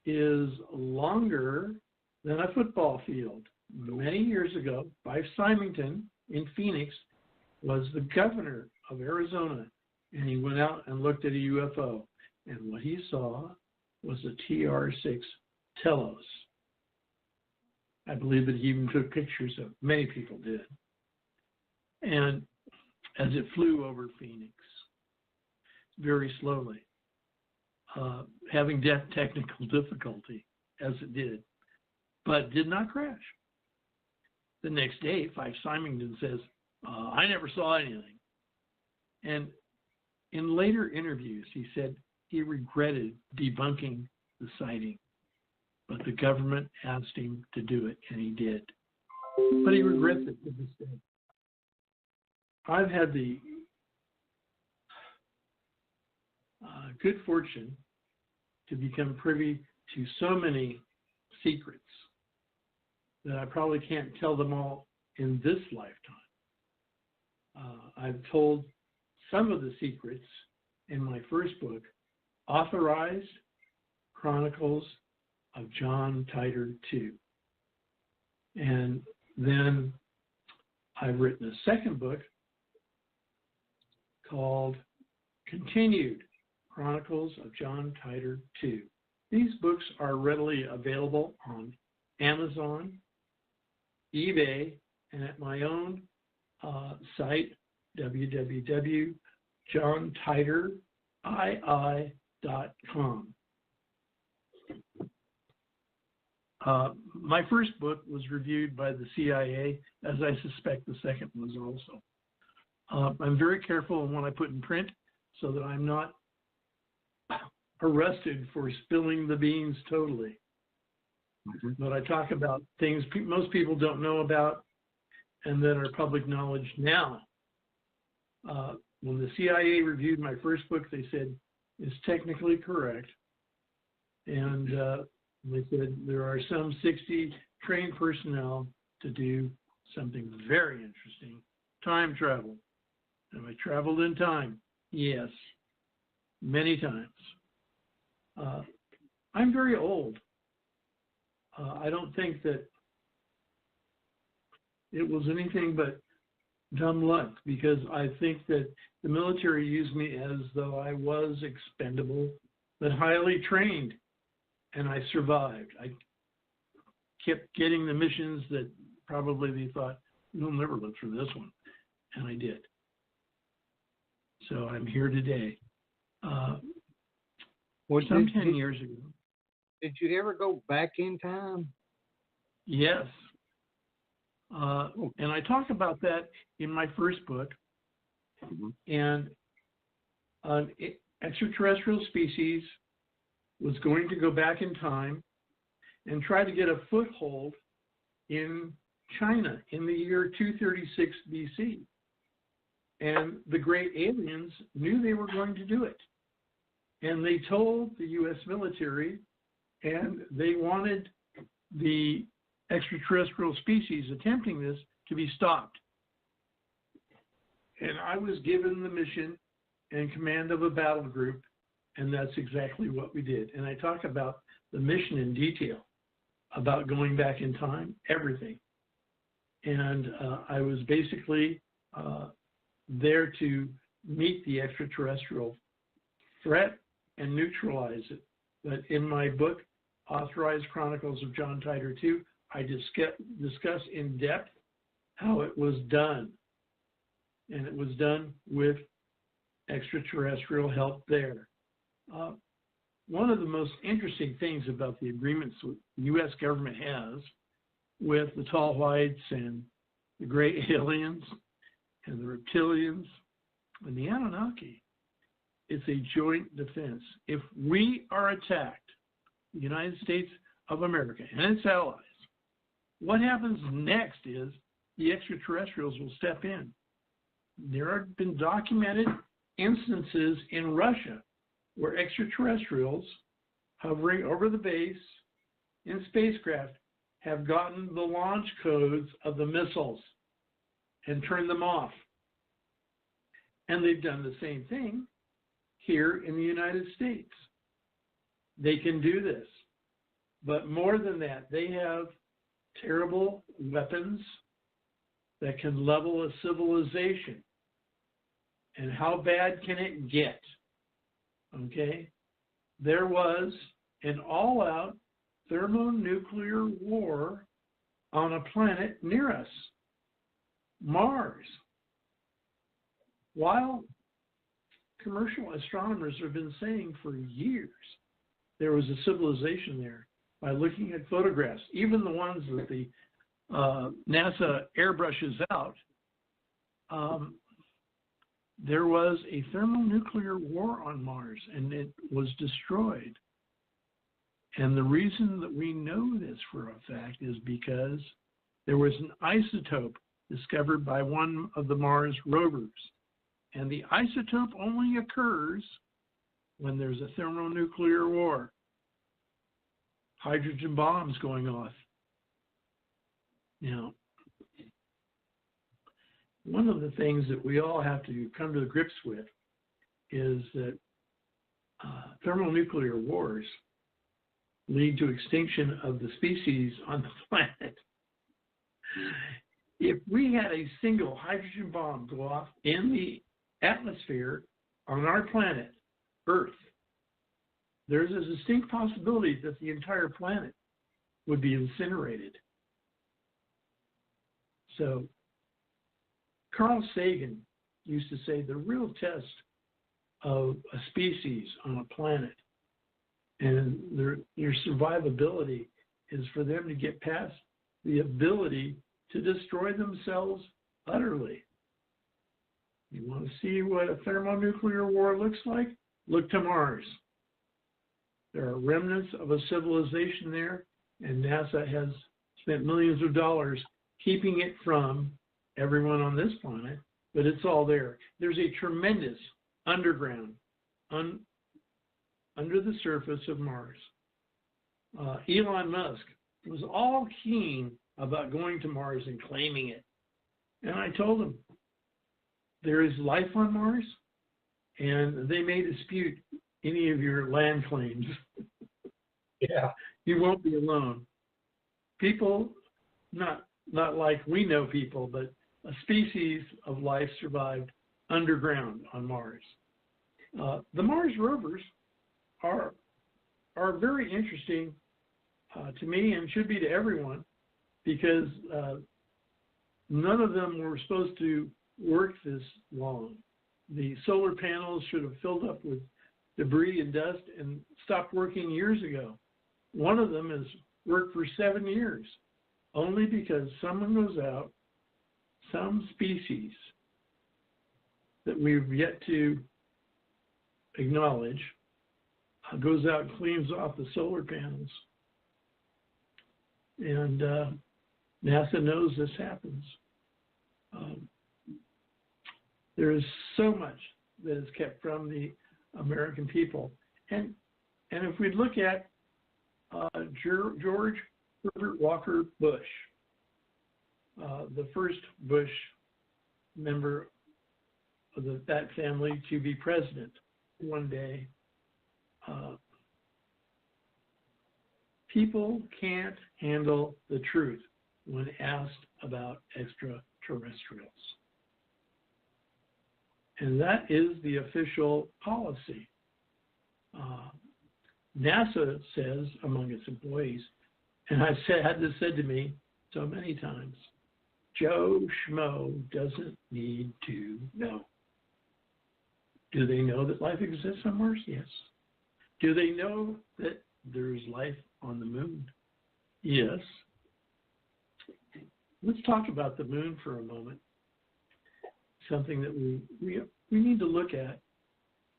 is longer than a football field. Many years ago, Fife Symington in Phoenix was the governor of Arizona, and he went out and looked at a UFO. And what he saw was a TR-6 Telos. I believe that he even took pictures of, many people did. And as it flew over Phoenix, very slowly, having technical difficulty, as it did, but did not crash. The next day, Fife Symington says, I never saw anything. And in later interviews, he said he regretted debunking the sighting, but the government asked him to do it, and he did. But he regrets it to this day. I've had the good fortune to become privy to so many secrets that I probably can't tell them all in this lifetime. I've told some of the secrets in my first book, Authorized Chronicles of John Titor II. And then I've written a second book called Continued Chronicles of John Titor II. These books are readily available on Amazon, eBay, and at my own site, www.johntitor.com. My first book was reviewed by the CIA, as I suspect the second was also. I'm very careful in what I put in print so that I'm not arrested for spilling the beans totally. Mm-hmm. But I talk about things most people don't know about and that are public knowledge now. When the CIA reviewed my first book, they said it's technically correct. And they said there are some 60 trained personnel to do something very interesting, time travel. Have I traveled in time? Yes, many times. I'm very old. I don't think that it was anything but dumb luck, because I think that the military used me as though I was expendable, but highly trained, and I survived. I kept getting the missions that probably they thought, you'll never look for this one, and I did. So I'm here today. Some 10 years ago. Did you ever go back in time? Yes. And I talk about that in my first book. Mm-hmm. And an extraterrestrial species was going to go back in time and try to get a foothold in China in the year 236 BC. And the great aliens knew they were going to do it. And they told the U.S. military, and they wanted the extraterrestrial species attempting this to be stopped. And I was given the mission and command of a battle group, and that's exactly what we did. And I talk about the mission in detail, about going back in time, everything. And I was basically there to meet the extraterrestrial threat and neutralize it. But in my book, Authorized Chronicles of John Titor II, I discuss in depth how it was done. And it was done with extraterrestrial help there. One of the most interesting things about the agreements the U.S. government has with the tall whites and the gray aliens and the reptilians and the Anunnaki, it's a joint defense. If we are attacked, the United States of America and its allies, what happens next is the extraterrestrials will step in. There have been documented instances in Russia where extraterrestrials hovering over the base in spacecraft have gotten the launch codes of the missiles and turned them off. And they've done the same thing here in the United States. They can do this. But more than that, they have terrible weapons that can level a civilization. And how bad can it get? Okay? There was an all-out thermonuclear war on a planet near us, Mars. While commercial astronomers have been saying for years there was a civilization there by looking at photographs, even the ones that the NASA airbrushes out, there was a thermonuclear war on Mars, and it was destroyed. And the reason that we know this for a fact is because there was an isotope discovered by one of the Mars rovers. And the isotope only occurs when there's a thermonuclear war. Hydrogen bombs going off. Now, one of the things that we all have to come to grips with is that thermonuclear wars lead to extinction of the species on the planet. If we had a single hydrogen bomb go off in the atmosphere on our planet, Earth, there's a distinct possibility that the entire planet would be incinerated. So Carl Sagan used to say the real test of a species on a planet and their survivability is for them to get past the ability to destroy themselves utterly. You want to see what a thermonuclear war looks like? Look to Mars. There are remnants of a civilization there, and NASA has spent millions of dollars keeping it from everyone on this planet, but it's all there. There's a tremendous underground, under the surface of Mars. Elon Musk was all keen about going to Mars and claiming it. And I told him, there is life on Mars, and they may dispute any of your land claims. Yeah. You won't be alone. People, not like we know people, but a species of life survived underground on Mars. The Mars rovers are very interesting to me and should be to everyone, because none of them were supposed to work this long. The solar panels should have filled up with debris and dust and stopped working years ago. One of them has worked for 7 years, only because someone goes out, some species that we've yet to acknowledge, goes out and cleans off the solar panels. And NASA knows this happens. There is so much that is kept from the American people. And if we look at George Herbert Walker Bush, the first Bush member of that family to be president one day, people can't handle the truth when asked about extraterrestrials. And that is the official policy. NASA says among its employees, and I've had this said to me so many times, Joe Schmo doesn't need to know. Do they know that life exists on Mars? Yes. Do they know that there's life on the moon? Yes. Let's talk about the moon for a moment. Something that we need to look at.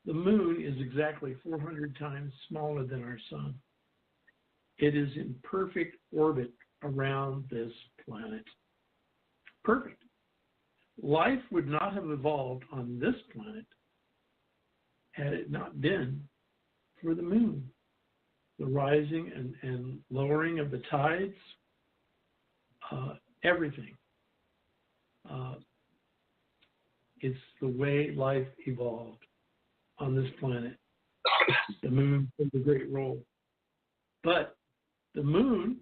The moon is exactly 400 times smaller than our sun. It is in perfect orbit around this planet. Perfect. Life would not have evolved on this planet had it not been for the moon. The rising and lowering of the tides, everything. It's the way life evolved on this planet. The moon played a great role. But the moon,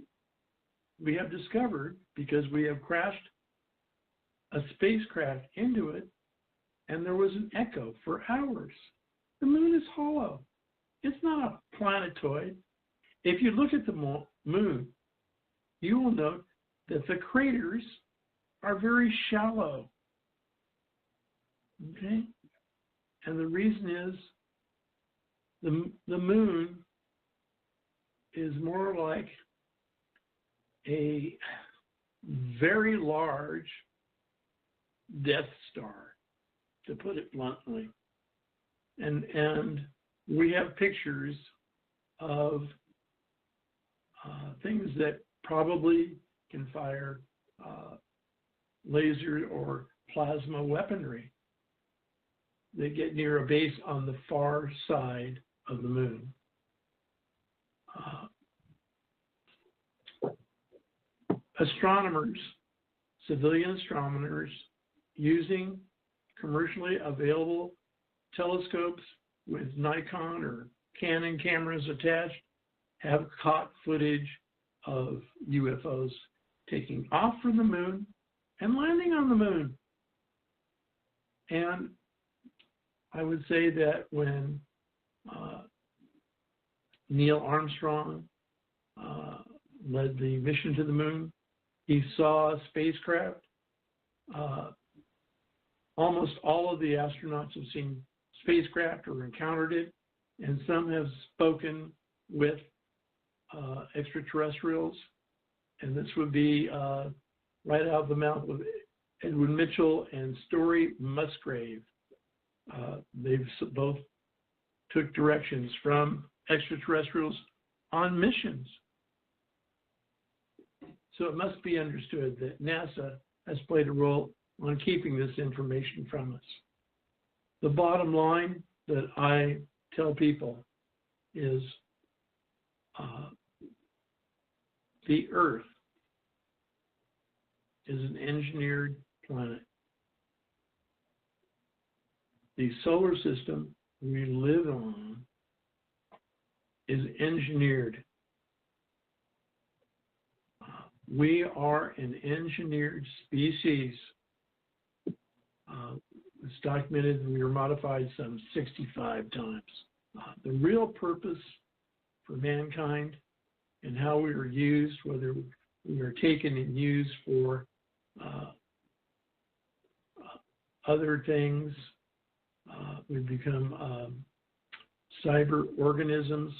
we have discovered, because we have crashed a spacecraft into it, and there was an echo for hours. The moon is hollow. It's not a planetoid. If you look at the moon, you will note that the craters are very shallow. Okay? And the reason is the moon is more like a very large Death Star, to put it bluntly. And we have pictures of things that probably can fire laser or plasma weaponry. They get near a base on the far side of the moon. Astronomers, civilian astronomers, using commercially available telescopes with Nikon or Canon cameras attached, have caught footage of UFOs taking off from the moon and landing on the moon. And I would say that when Neil Armstrong led the mission to the moon, he saw a spacecraft. Almost all of the astronauts have seen spacecraft or encountered it, and some have spoken with extraterrestrials. And this would be right out of the mouth of Edwin Mitchell and Story Musgrave. They've both took directions from extraterrestrials on missions. So it must be understood that NASA has played a role on keeping this information from us. The bottom line that I tell people is the Earth is an engineered planet. The solar system we live on is engineered. We are an engineered species. It's documented we were modified some 65 times. The real purpose for mankind and how we were used, whether we were taken and used for other things, we've become cyber organisms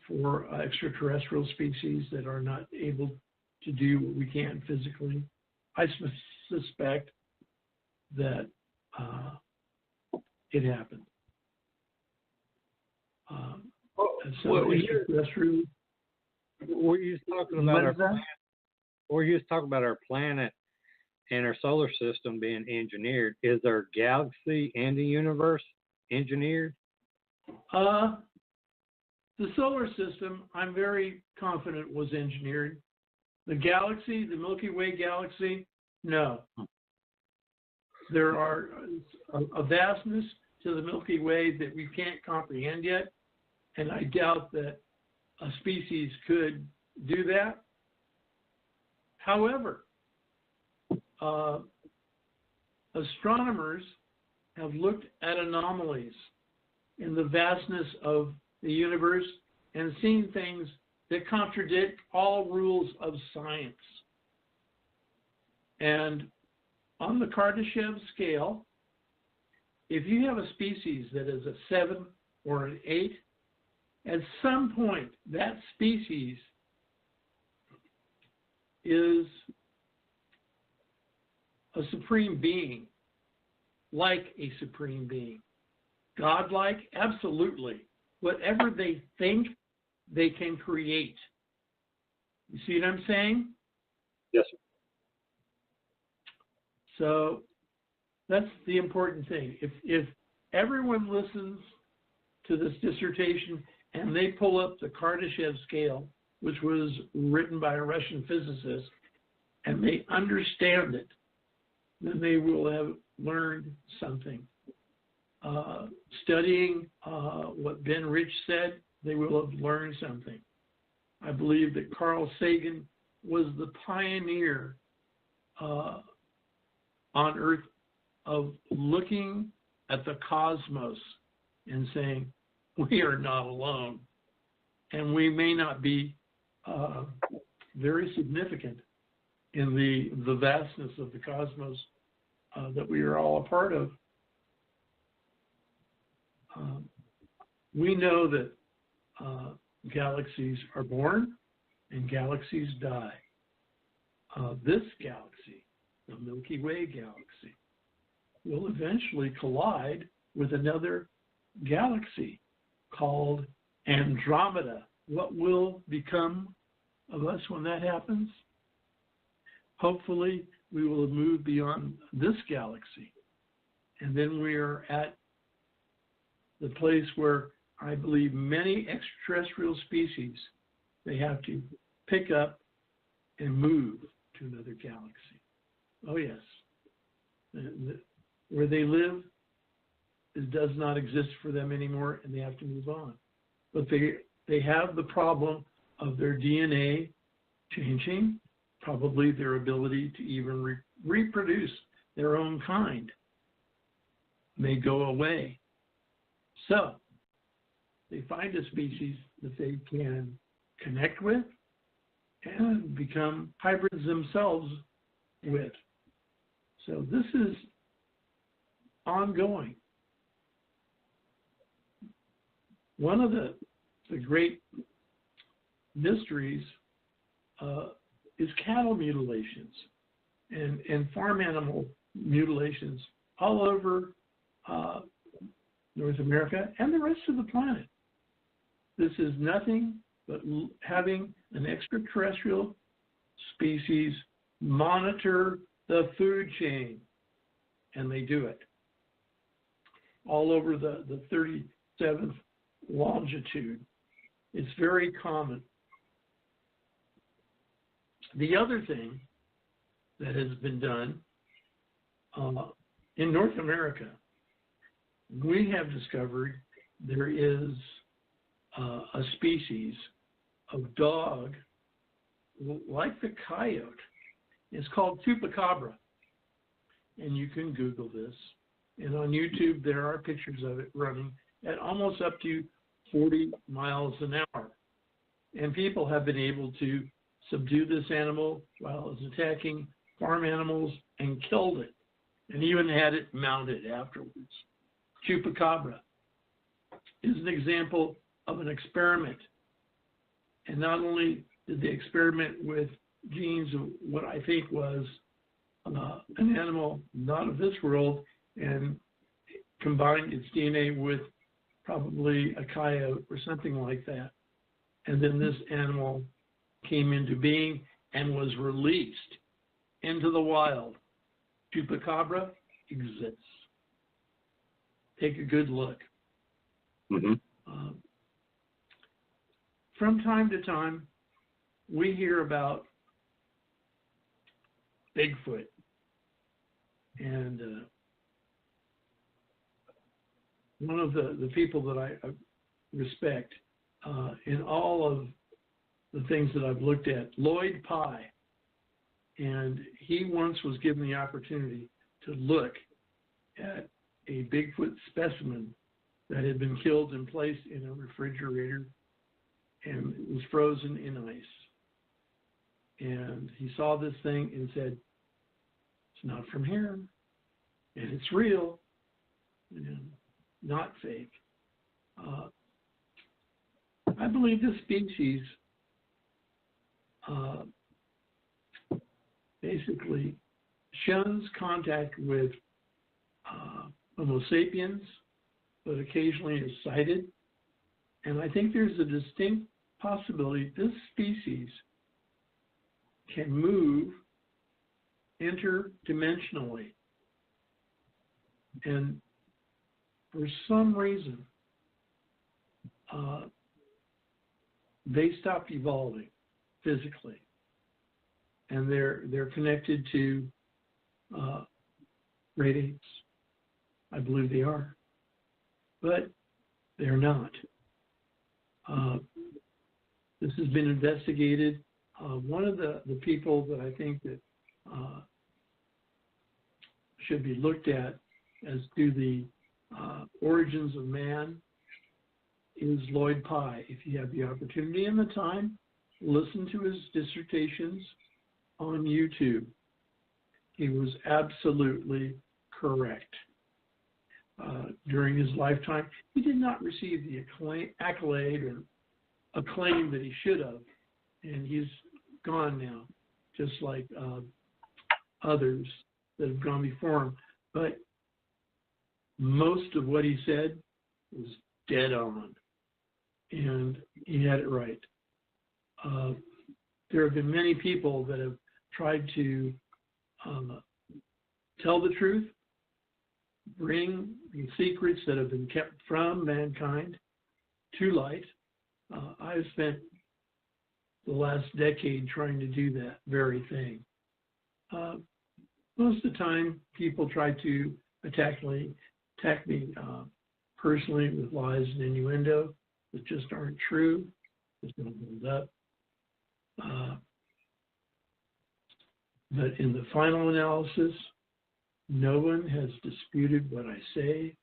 for extraterrestrial species that are not able to do what we can physically. I suspect that it happened. We're just talking about our planet and our solar system being engineered. Is our galaxy and the universe engineered? The solar system, I'm very confident, was engineered. The galaxy, the Milky Way galaxy, no. There are a vastness to the Milky Way that we can't comprehend yet, and I doubt that a species could do that. However, astronomers have looked at anomalies in the vastness of the universe and seen things that contradict all rules of science. And on the Kardashev scale, if you have a species that is a 7 or an 8, at some point that species is a supreme being, like a supreme being. Godlike? Absolutely. Whatever they think, they can create. You see what I'm saying? Yes, sir. So that's the important thing. If everyone listens to this dissertation and they pull up the Kardashev scale, which was written by a Russian physicist, and they understand it, then they will have learned something. Studying what Ben Rich said, they will have learned something. I believe that Carl Sagan was the pioneer on Earth of looking at the cosmos and saying, we are not alone. And we may not be very significant in the vastness of the cosmos that we are all a part of. We know that galaxies are born and galaxies die. This galaxy, the Milky Way galaxy, will eventually collide with another galaxy called Andromeda. What will become of us when that happens? Hopefully, we will have moved beyond this galaxy. And then we are at the place where I believe many extraterrestrial species, they have to pick up and move to another galaxy. Oh, yes. Where they live, it does not exist for them anymore, and they have to move on. But they have the problem of their DNA changing, probably their ability to even reproduce their own kind. may go away. So they find a species that they can connect with and become hybrids themselves with. So this is ongoing. One of the great mysteries is cattle mutilations and farm animal mutilations all over North America and the rest of the planet. This is nothing but having an extraterrestrial species monitor the food chain, and they do it all over the 37th longitude. It's very common. The other thing that has been done in North America, we have discovered there is a species of dog like the coyote. It's called chupacabra, and you can Google this. And on YouTube, there are pictures of it running at almost up to 40 miles an hour. And people have been able to subdue this animal while it's attacking farm animals and killed it, and even had it mounted afterwards. Chupacabra is an example of an experiment. And not only did they experiment with genes of what I think was an animal not of this world and combined its DNA with probably a coyote or something like that. And then this animal came into being and was released into the wild. Chupacabra exists. Take a good look. Mm-hmm. From time to time, we hear about Bigfoot. And one of the people that I respect in all of the things that I've looked at, Lloyd Pye, and he once was given the opportunity to look at a Bigfoot specimen that had been killed and placed in a refrigerator and it was frozen in ice. And he saw this thing and said, it's not from here, and it's real, and not fake. I believe this species basically shuns contact with Homo sapiens, but occasionally is sighted. And I think there's a distinct possibility this species can move interdimensionally. And for some reason, they stopped evolving physically. And they're connected to great apes. I believe they are. But they're not. This has been investigated. One of the people that I think that should be looked at as to the origins of man is Lloyd Pye. If you have the opportunity and the time, listen to his dissertations on YouTube. He was absolutely correct. During his lifetime, he did not receive the accolade or acclaim that he should have, and he's gone now, just like others that have gone before him. But most of what he said was dead on, and he had it right. There have been many people that have tried to tell the truth, bring the secrets that have been kept from mankind to light. I've spent the last decade trying to do that very thing. Most of the time, people try to attack me personally with lies and innuendo that just aren't true, that don't hold up. But in the final analysis, No one has disputed what I say.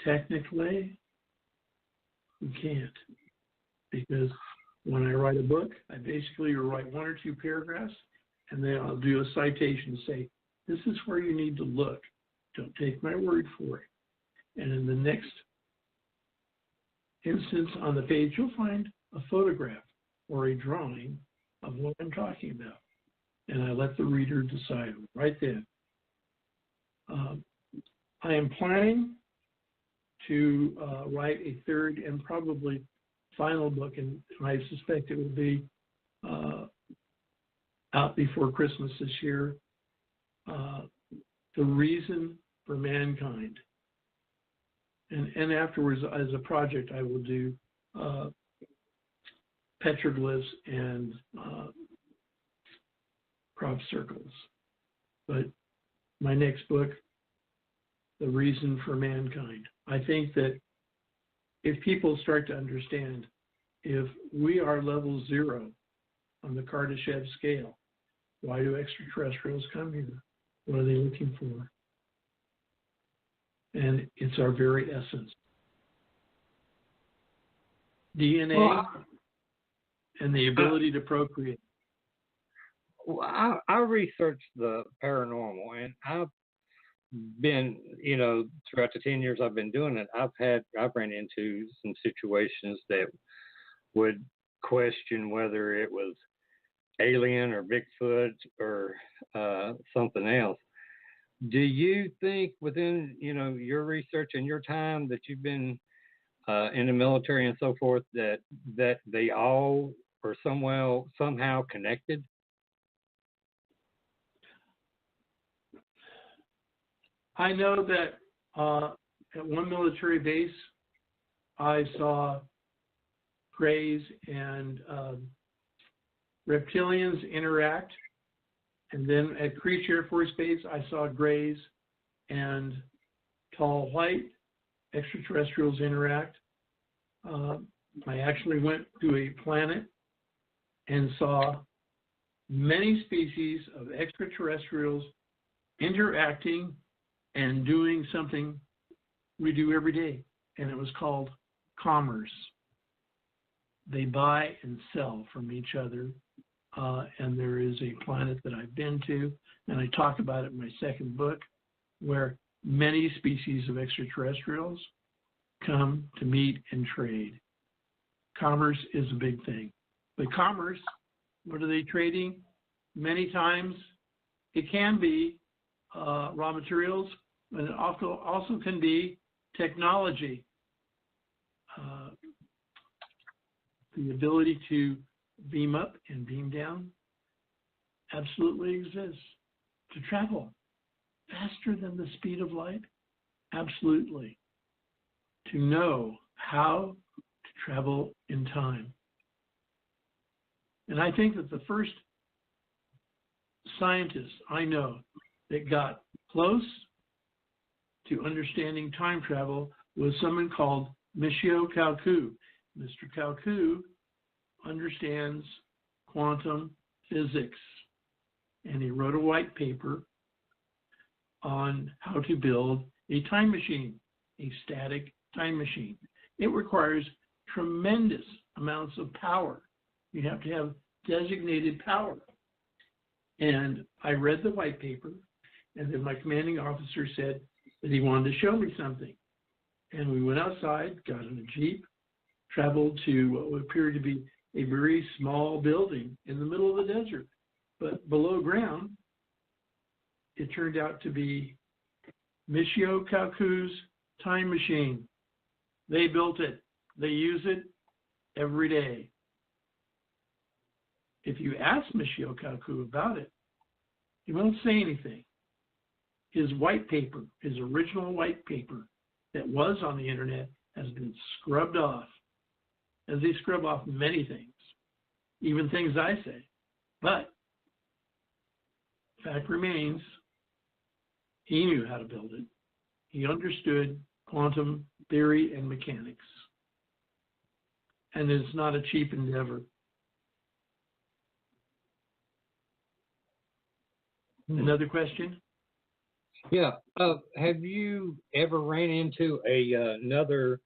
Technically, we can't. Because when I write a book, I basically write 1 or 2 paragraphs, and then I'll do a citation to say, this is where you need to look. Don't take my word for it. And in the next instance on the page, you'll find a photograph or a drawing of what I'm talking about. And I let the reader decide right then. I am planning to write a 3rd and probably final book, and I suspect it will be out before Christmas this year. The reason for mankind. And afterwards, as a project, I will do petroglyphs and crop circles. But my next book, The Reason for Mankind. I think that if people start to understand, if we are level 0 on the Kardashev scale, why do extraterrestrials come here? What are they looking for? And it's our very essence. DNA and the ability to procreate. Well, I researched the paranormal, and I've been, throughout the 10 years I've been doing it, I've ran into some situations that would question whether it was alien or Bigfoot or something else. Do you think within, your research and your time that you've been in the military and so forth, that they all are somehow connected? I know that at one military base, I saw greys and reptilians interact. And then at Creech Air Force Base, I saw greys and tall white extraterrestrials interact. I actually went to a planet and saw many species of extraterrestrials interacting and doing something we do every day, and it was called commerce. They buy and sell from each other, and there is a planet that I've been to, and I talk about it in my 2nd book, where many species of extraterrestrials come to meet and trade. Commerce is a big thing. But commerce, what are they trading? Many times it can be raw materials, but it also can be technology. The ability to beam up and beam down absolutely exists. To travel faster than the speed of light, absolutely. To know how to travel in time. And I think that the first scientist I know that got close to understanding time travel was someone called Michio Kaku. Mr. Kaku understands quantum physics, and he wrote a white paper on how to build a time machine, a static time machine. It requires tremendous amounts of power. You have to have designated power. And I read the white paper, and then my commanding officer said that he wanted to show me something. And we went outside, got in a Jeep, traveled to what appeared to be a very small building in the middle of the desert. But below ground, it turned out to be Michio Kaku's time machine. They built it. They use it every day. If you ask Michio Kaku about it, he won't say anything. His white paper, his original white paper that was on the internet, has been scrubbed off, as they scrub off many things, even things I say. But fact remains, he knew how to build it. He understood quantum theory and mechanics. And it's not a cheap endeavor. Another question? Yeah. Have you ever ran into another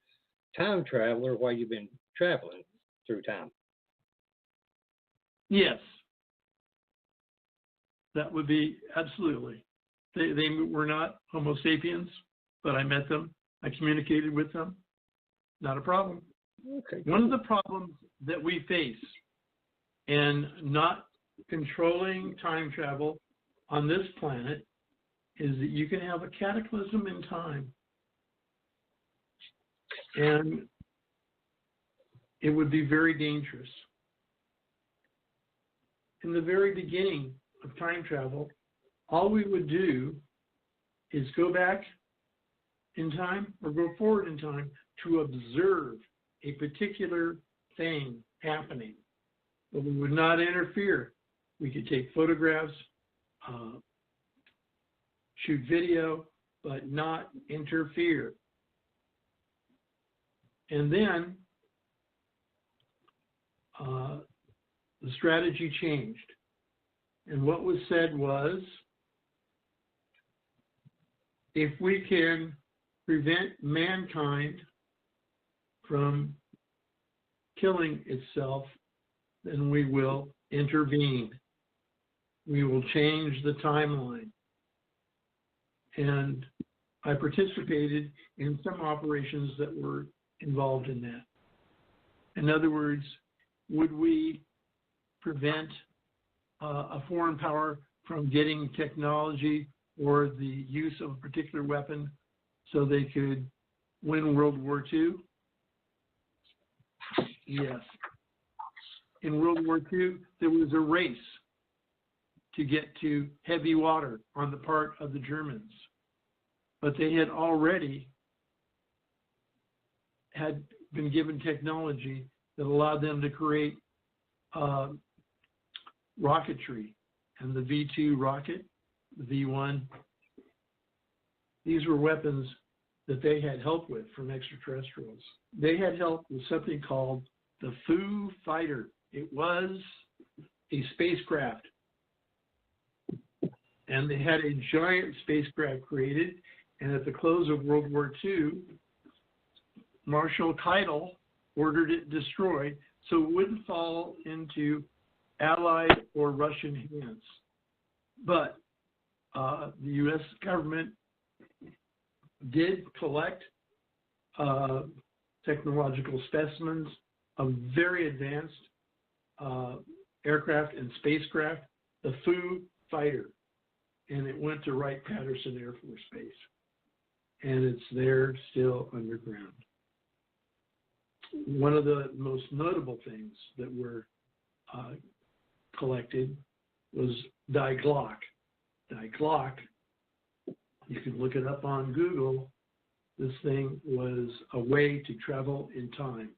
time traveler while you've been traveling through time? Yes, that would be absolutely. They were not Homo sapiens, but I met them. I communicated with them. Not a problem. Okay. One of the problems that we face in not controlling time travel on this planet is that you can have a cataclysm in time. And it would be very dangerous. In the very beginning of time travel, all we would do is go back in time or go forward in time to observe a particular thing happening. But we would not interfere. We could take photographs, shoot video, but not interfere. And then the strategy changed. And what was said was, if we can prevent mankind from killing itself, then we will intervene. We will change the timeline. And I participated in some operations that were involved in that. In other words, would we prevent a foreign power from getting technology or the use of a particular weapon so they could win World War II? Yes. In World War II, there was a race to get to heavy water on the part of the Germans. But they had already been given technology that allowed them to create rocketry. And the V-2 rocket, the V-1, these were weapons that they had help with from extraterrestrials. They had help with something called the Foo Fighter. It was a spacecraft. And they had a giant spacecraft created. And at the close of World War II, Marshal Keitel ordered it destroyed so it wouldn't fall into Allied or Russian hands. But the U.S. government did collect technological specimens of very advanced aircraft and spacecraft, the Foo Fighter, and it went to Wright-Patterson Air Force Base. And it's there still underground. One of the most notable things that were collected was Die Glock. Die Glock, you can look it up on Google. This thing was a way to travel in time.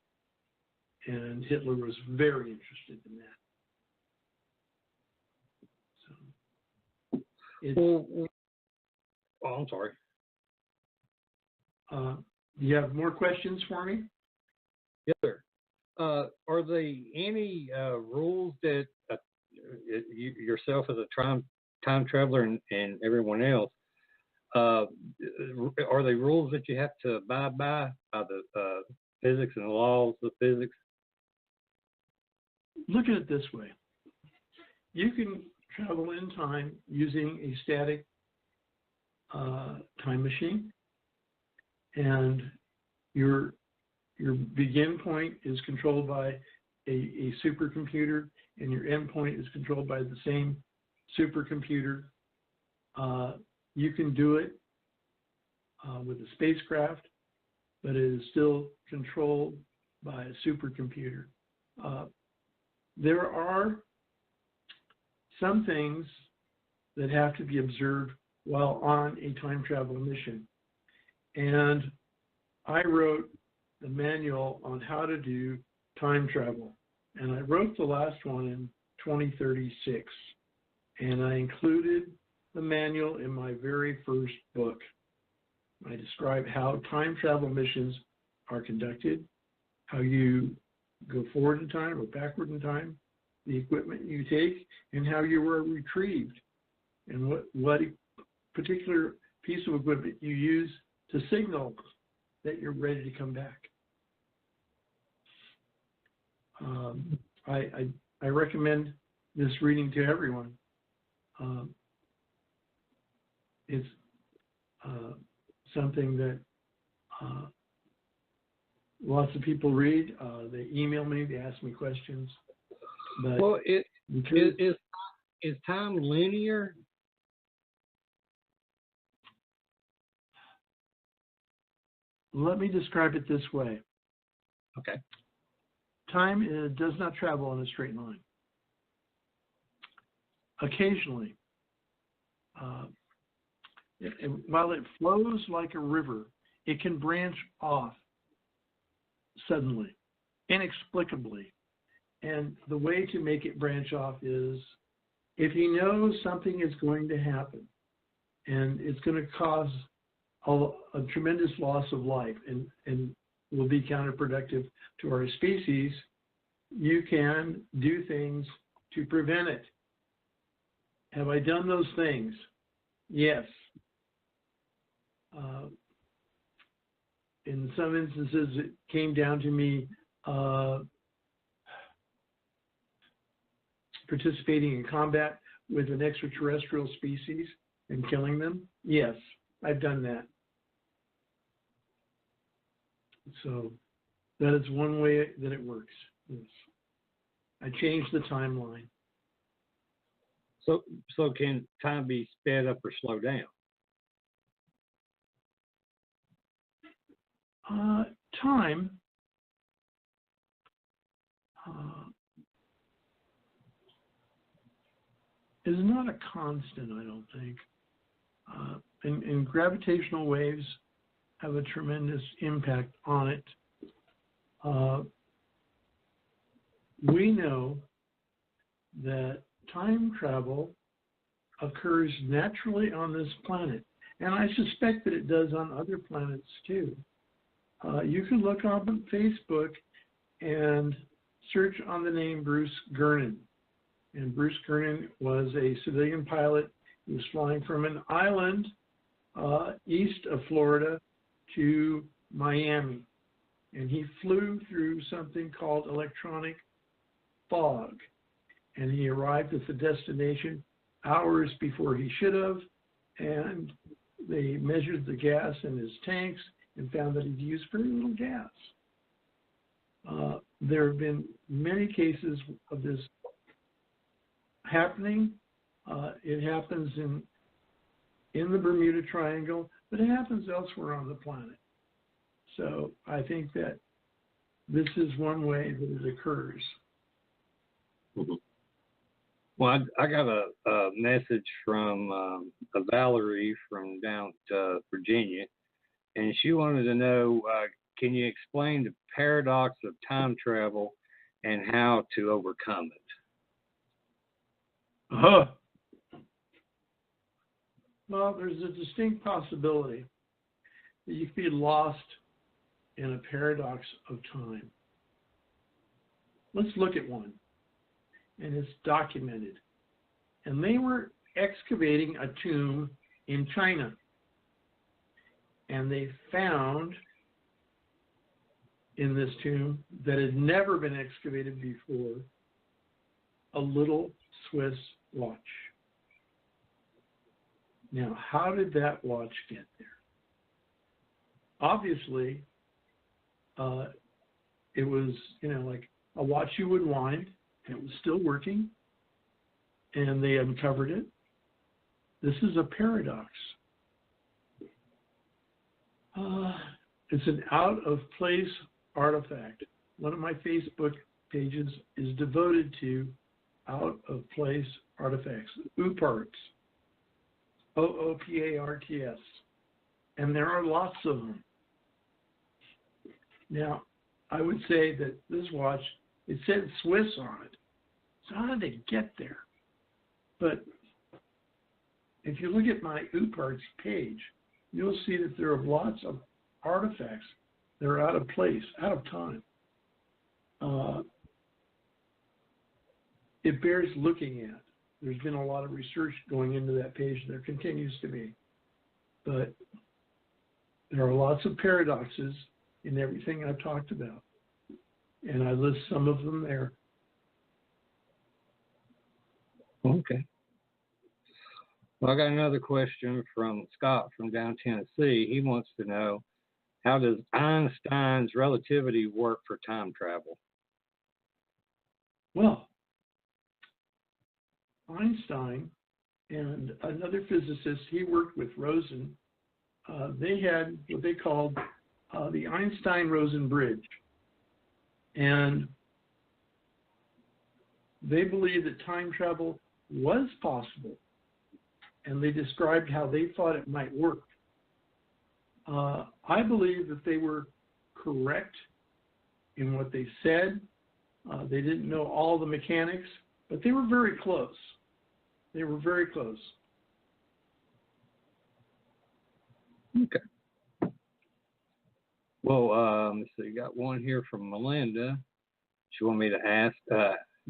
And Hitler was very interested in that. So, I'm sorry. Do you have more questions for me? Yes, sir. Are there any rules that you, yourself as a time traveler and everyone else, are they rules that you have to abide by the physics and the laws of physics? Look at it this way. You can travel in time using a static time machine, and your begin point is controlled by a supercomputer, and your end point is controlled by the same supercomputer. You can do it with a spacecraft, but it is still controlled by a supercomputer. There are some things that have to be observed while on a time travel mission. And I wrote the manual on how to do time travel. And I wrote the last one in 2036. And I included the manual in my very first book. I describe how time travel missions are conducted, how you go forward in time or backward in time, the equipment you take, and how you were retrieved, and what particular piece of equipment you use to signal that you're ready to come back. I recommend this reading to everyone. It's something that lots of people read. They email me, they ask me questions. But well, is time linear? Let me describe it this way. Okay. Time does not travel in a straight line. Occasionally, while it flows like a river, it can branch off suddenly, inexplicably. And the way to make it branch off is if you know something is going to happen and it's going to cause a tremendous loss of life and will be counterproductive to our species, you can do things to prevent it. Have I done those things? Yes. In some instances, it came down to me participating in combat with an extraterrestrial species and killing them. Yes, I've done that. So that is one way that it works. Yes. I changed the timeline. So can time be sped up or slowed down? Time is not a constant, I don't think. And gravitational waves have a tremendous impact on it. We know that time travel occurs naturally on this planet, and I suspect that it does on other planets too. You can look up on Facebook and search on the name Bruce Gernon. And Bruce Gernon was a civilian pilot. He was flying from an island east of Florida to Miami. And he flew through something called electronic fog. And he arrived at the destination hours before he should have. And they measured the gas in his tanks and found that he'd used very little gas. There have been many cases of this happening. It happens in the Bermuda Triangle, but it happens elsewhere on the planet. So I think that this is one way that it occurs. Mm-hmm. Well, I got a message from Valerie from down Virginia, and she wanted to know, can you explain the paradox of time travel and how to overcome it? Well, there's a distinct possibility that you could be lost in a paradox of time. Let's look at one, and it's documented. And they were excavating a tomb in China, and they found in this tomb that had never been excavated before a little Swiss watch. Now, how did that watch get there? Obviously, it was, like a watch you would wind, and it was still working, and they uncovered it. This is a paradox. It's an out-of-place artifact. One of my Facebook pages is devoted to out-of-place artifacts, OOPARTs, OOPARTS, and there are lots of them. Now, I would say that this watch, it said Swiss on it. So how did they get there? But if you look at my OOPARTS page, you'll see that there are lots of artifacts that are out of place, out of time. It bears looking at. There's been a lot of research going into that page. There continues to be. but there are lots of paradoxes in everything I've talked about, and I list some of them there. Okay. Well, I got another question from Scott from down Tennessee. He wants to know, how does Einstein's relativity work for time travel? Well, Einstein and another physicist he worked with, Rosen, they had what they called the Einstein-Rosen bridge. And they believed that time travel was possible. And they described how they thought it might work. I believe that they were correct in what they said. They didn't know all the mechanics, but they were very close. They were very close. Okay. Well, so you got one here from Melinda. She wanted me to ask,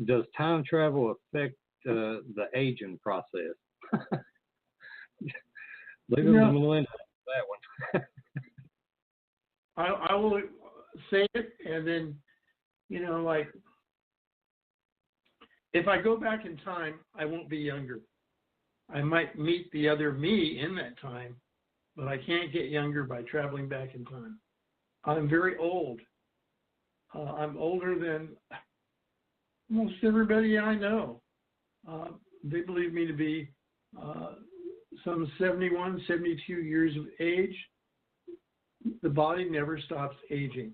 does time travel affect the aging process? Leave it to Melinda, that one. I will say it, and then, like, if I go back in time, I won't be younger. I might meet the other me in that time, but I can't get younger by traveling back in time. I'm very old. I'm older than almost everybody I know. They believe me to be some 71, 72 years of age. The body never stops aging.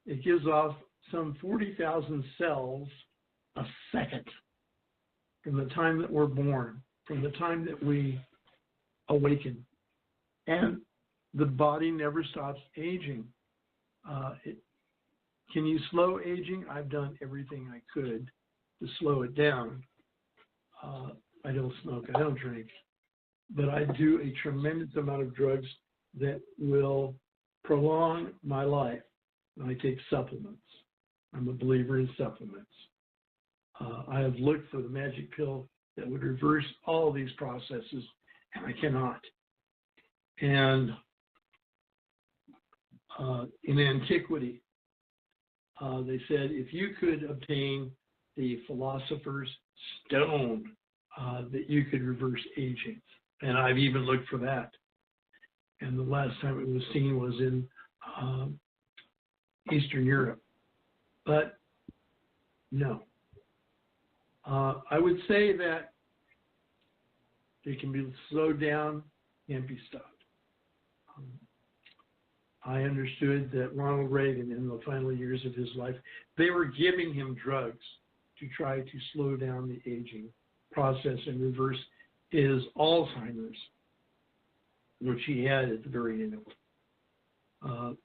It gives off some 40,000 cells a second from the time that we're born, from the time that we awaken. And the body never stops aging. Can you slow aging? I've done everything I could to slow it down. I don't smoke, I don't drink, but I do a tremendous amount of drugs that will prolong my life. And I take supplements. I'm a believer in supplements. I have looked for the magic pill that would reverse all these processes, and I cannot. And in antiquity, they said if you could obtain the philosopher's stone, that you could reverse aging. And I've even looked for that. And the last time it was seen was in Eastern Europe. But no. I would say that it can be slowed down, can't be stopped. I understood that Ronald Reagan, in the final years of his life, they were giving him drugs to try to slow down the aging process and reverse his Alzheimer's, which he had at the very end of it.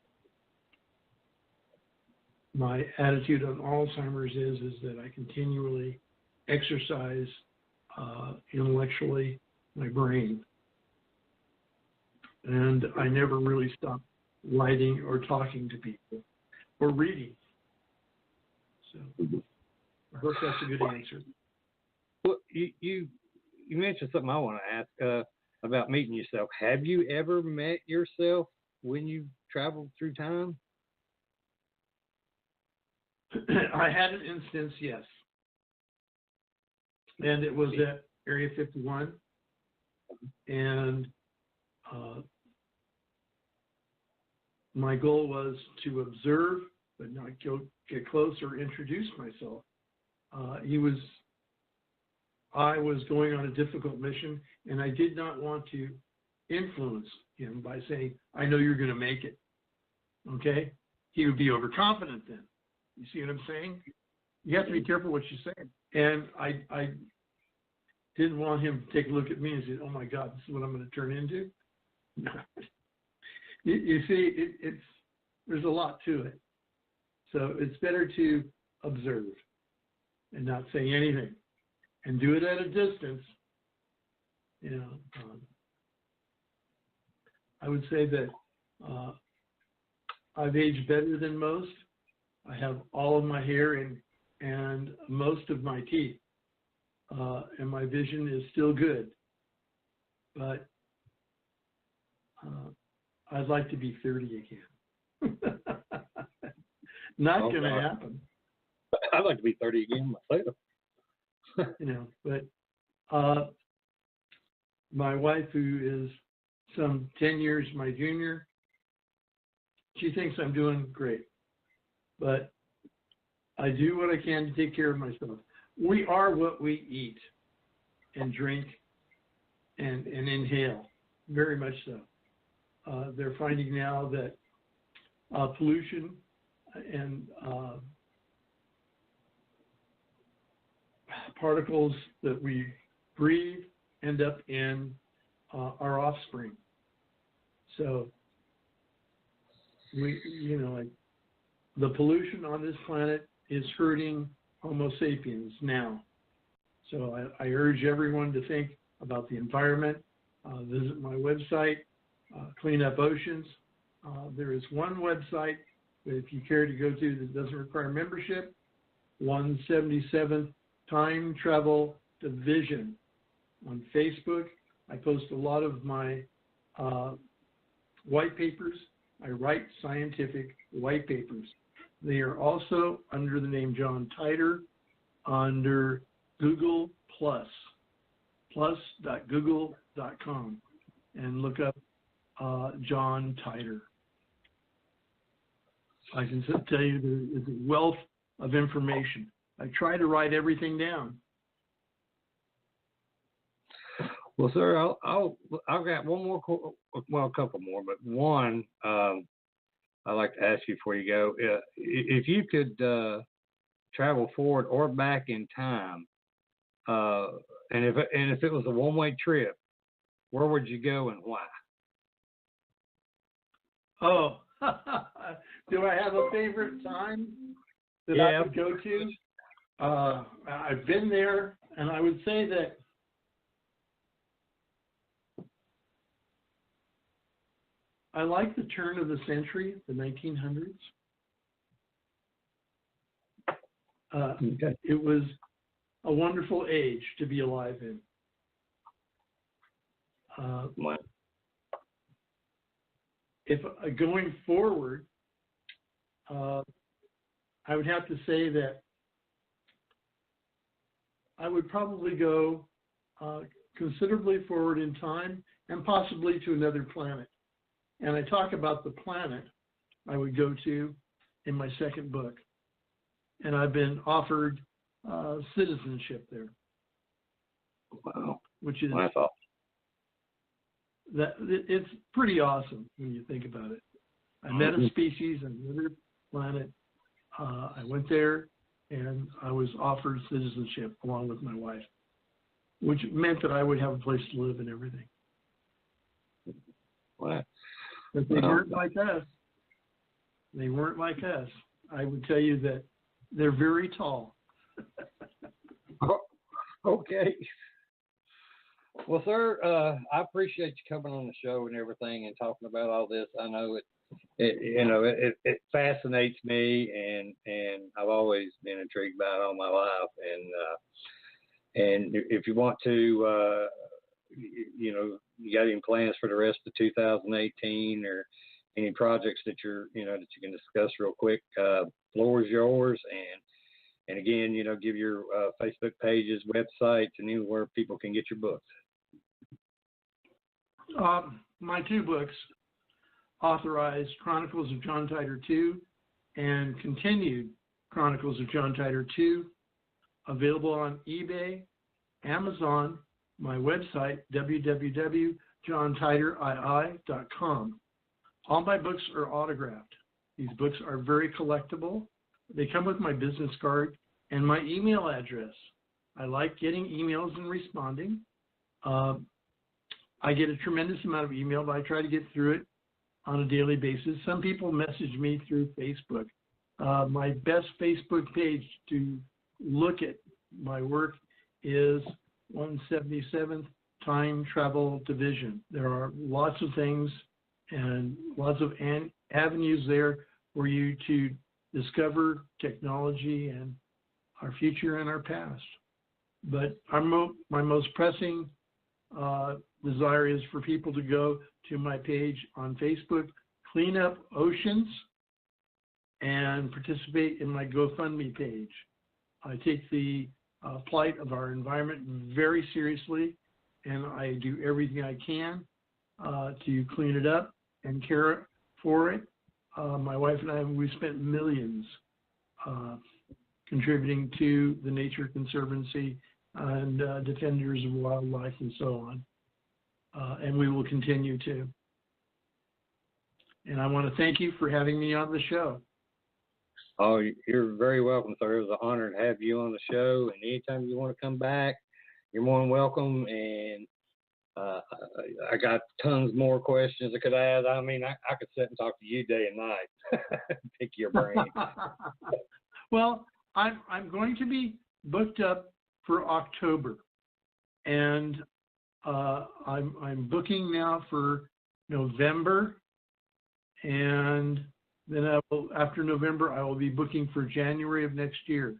My attitude on Alzheimer's is that I continually exercise intellectually my brain. And I never really stop writing or talking to people or reading. So I hope that's a good answer. Well, you mentioned something I want to ask about meeting yourself. Have you ever met yourself when you traveled through time? I had an instance, yes. And it was at Area 51. And my goal was to observe, but not get close or introduce myself. I was going on a difficult mission, and I did not want to influence him by saying, I know you're going to make it. Okay? He would be overconfident then. You see what I'm saying? You have to be careful what you say. And I didn't want him to take a look at me and say, oh my God, this is what I'm going to turn into. You see, there's a lot to it. So it's better to observe and not say anything and do it at a distance. I would say that I've aged better than most. I have all of my hair and most of my teeth, and my vision is still good. But I'd like to be 30 again. Not going to happen. I'd like to be 30 again myself. But my wife, who is some 10 years my junior, she thinks I'm doing great. But I do what I can to take care of myself. We are what we eat and drink and inhale, very much so. They're finding now that pollution and particles that we breathe end up in our offspring. So the pollution on this planet is hurting Homo sapiens now. So I urge everyone to think about the environment. Visit my website, Clean Up Oceans. There is one website that if you care to go to that doesn't require membership, 177th Time Travel Division. On Facebook, I post a lot of my white papers. I write scientific white papers. They are also under the name John Titor under Google+, plus.google.com, and look up John Titor. I can tell you there is a wealth of information. I try to write everything down. Well, sir, I've got one more, a couple more, but one I'd like to ask you before you go. If you could travel forward or back in time, and if it was a one-way trip, where would you go and why? Oh, do I have a favorite time that I would go to? I've been there, and I would say that I like the turn of the century, the 1900s. Okay. It was a wonderful age to be alive in. Wow. If going forward, I would have to say that I would probably go considerably forward in time and possibly to another planet. And I talk about the planet I would go to in my second book. And I've been offered citizenship there. Wow. Which is Wow. It's pretty awesome when you think about it. I met a species on another planet. I went there and I was offered citizenship along with my wife, which meant that I would have a place to live and everything. Wow. But they weren't like us. They weren't like us. I would tell you that they're very tall. Okay. Well, sir, I appreciate you coming on the show and everything and talking about all this. I know it fascinates me, and I've always been intrigued by it all my life. And if you want to, you got any plans for the rest of 2018 or any projects that that you can discuss real quick, floor is yours. And again, give your Facebook pages, websites, and anywhere people can get your books. My two books, authorized Chronicles of John Titor II and Continued Chronicles of John Titor II, available on eBay, Amazon, my website, www.johntitor.com. All my books are autographed. These books are very collectible. They come with my business card and my email address. I like getting emails and responding. I get a tremendous amount of email, but I try to get through it on a daily basis. Some people message me through Facebook. My best Facebook page to look at my work is 177th Time Travel Division. There are lots of things and lots of avenues there for you to discover technology and our future and our past. But my most pressing desire is for people to go to my page on Facebook, Clean Up Oceans, and participate in my GoFundMe page. I take the plight of our environment very seriously, and I do everything I can to clean it up and care for it. My wife and I, we spent millions contributing to the Nature Conservancy and Defenders of Wildlife and so on. And we will continue to. And I want to thank you for having me on the show. Oh, you're very welcome, sir. It was an honor to have you on the show. And anytime you want to come back, you're more than welcome. And I got tons more questions I could ask. I mean, I could sit and talk to you day and night, pick your brain. Well, I'm going to be booked up for October, and I'm booking now for November, and then after November I will be booking for January of next year.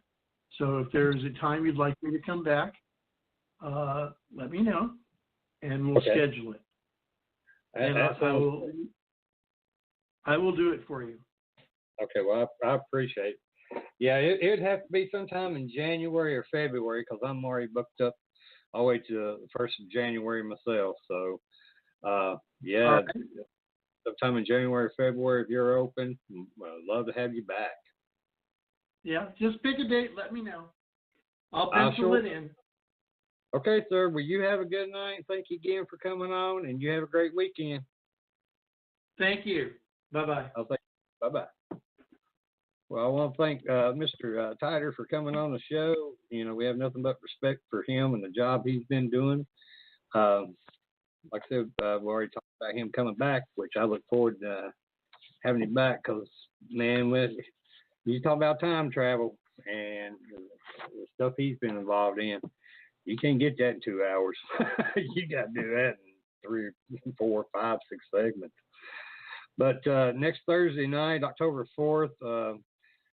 So if there's a time you'd like me to come back, let me know, and we'll schedule it. And I will do it for you. Okay, well, I appreciate it. Yeah, it'd have to be sometime in January or February because I'm already booked up all the way to the 1st of January myself. So, yeah, sometime in January or February if you're open, I'd love to have you back. Yeah, just pick a date. Let me know. I'll pencil it in. Okay, sir. Well, you have a good night. Thank you again for coming on, and you have a great weekend. Thank you. Bye-bye. Bye-bye. Well, I want to thank Mr. Titor for coming on the show. We have nothing but respect for him and the job he's been doing. Like I said, we already talked about him coming back, which I look forward to having him back because, man, you talk about time travel and the stuff he's been involved in, you can't get that in 2 hours. You got to do that in 3, 4, 5, 6 segments. But next Thursday night, October 4th,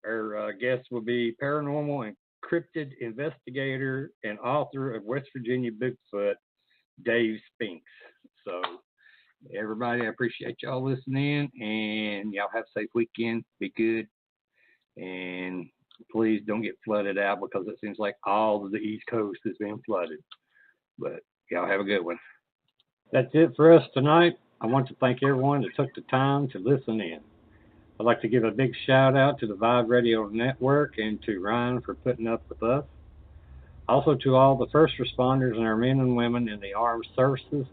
our guest will be paranormal and cryptid investigator and author of West Virginia Bigfoot, Dave Spinks. So, everybody, I appreciate y'all listening, and y'all have a safe weekend. Be good, and please don't get flooded out because it seems like all of the East Coast has been flooded. But y'all have a good one. That's it for us tonight. I want to thank everyone that took the time to listen in. I'd like to give a big shout out to the Vibe Radio Network and to Ryan for putting up with us. Also to all the first responders and our men and women in the armed services.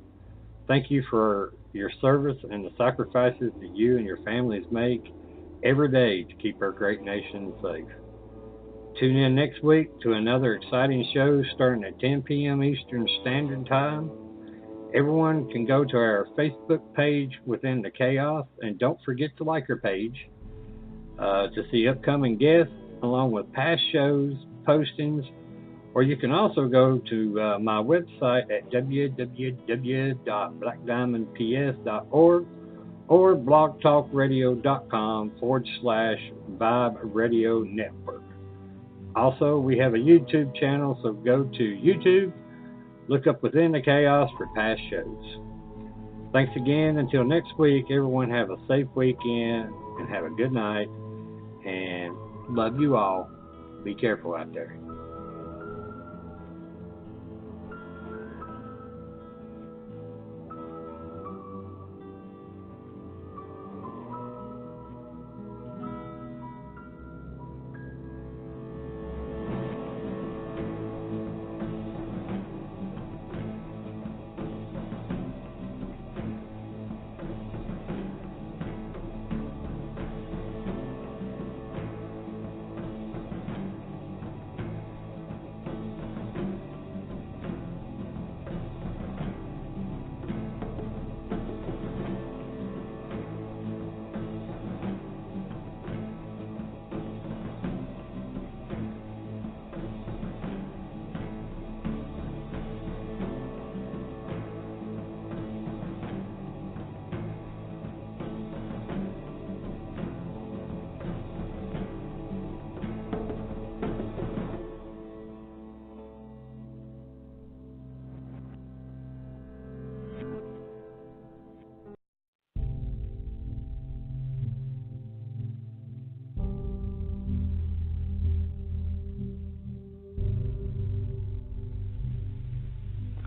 Thank you for your service and the sacrifices that you and your families make every day to keep our great nation safe. Tune in next week to another exciting show starting at 10 p.m. Eastern Standard Time. Everyone can go to our Facebook page Within the Chaos, and don't forget to like our page to see upcoming guests along with past shows, postings, or you can also go to my website at www.blackdiamondps.org or blogtalkradio.com/Vibe Radio Network. Also, we have a YouTube channel, so go to YouTube. Look up Within the Chaos for past shows. Thanks again. Until next week, everyone have a safe weekend and have a good night. And love you all. Be careful out there.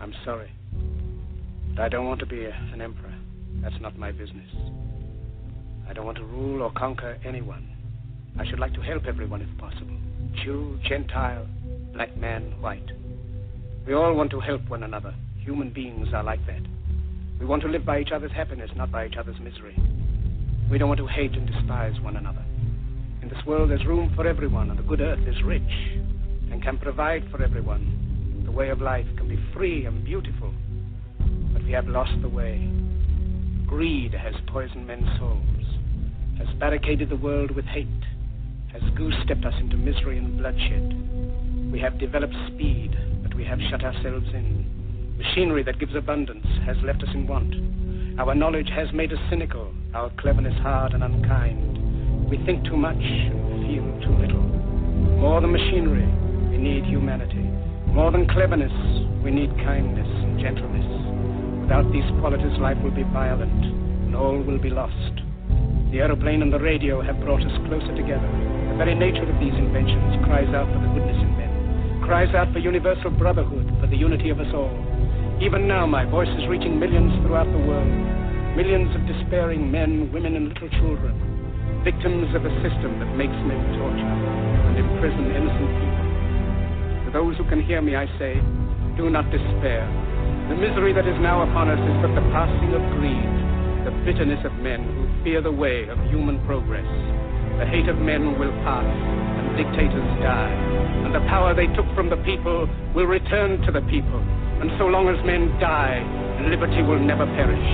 I'm sorry. But I don't want to be an emperor. That's not my business. I don't want to rule or conquer anyone. I should like to help everyone if possible. Jew, Gentile, black man, white. We all want to help one another. Human beings are like that. We want to live by each other's happiness, not by each other's misery. We don't want to hate and despise one another. In this world, there's room for everyone, and the good earth is rich and can provide for everyone. The way of life can be free and beautiful, but we have lost the way. Greed has poisoned men's souls, has barricaded the world with hate, has goose-stepped us into misery and bloodshed. We have developed speed, but we have shut ourselves in. Machinery that gives abundance has left us in want. Our knowledge has made us cynical, our cleverness hard and unkind. We think too much and feel too little. More than machinery, we need humanity. More than cleverness, we need kindness and gentleness. Without these qualities, life will be violent, and all will be lost. The aeroplane and the radio have brought us closer together. The very nature of these inventions cries out for the goodness in men, cries out for universal brotherhood, for the unity of us all. Even now, my voice is reaching millions throughout the world, millions of despairing men, women, and little children, victims of a system that makes men torture and imprison innocent people. To those who can hear me, I say, do not despair. The misery that is now upon us is but the passing of greed, the bitterness of men who fear the way of human progress. The hate of men will pass, and dictators die, and the power they took from the people will return to the people. And so long as men die, liberty will never perish.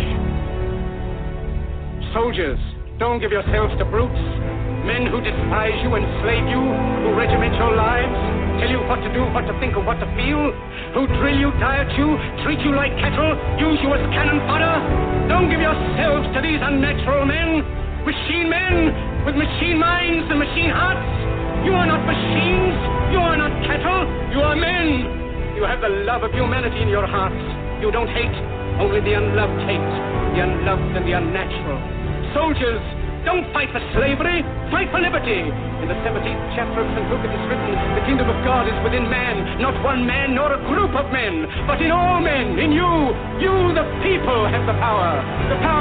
Soldiers, don't give yourselves to brutes, men who despise you, enslave you, who regiment your lives, tell you what to do, what to think, or what to feel, who drill you, diet you, treat you like cattle, use you as cannon fodder. Don't give yourselves to these unnatural men with machine minds and machine hearts. You are not machines, you are not cattle, you are men. You have the love of humanity in your hearts. You don't hate, only the unloved hate, the unloved and the unnatural. Soldiers, don't fight for slavery, fight for liberty. In the 17th chapter of St. Luke it is written, the kingdom of God is within man, not one man nor a group of men, but in all men, in you. You, the people, have the power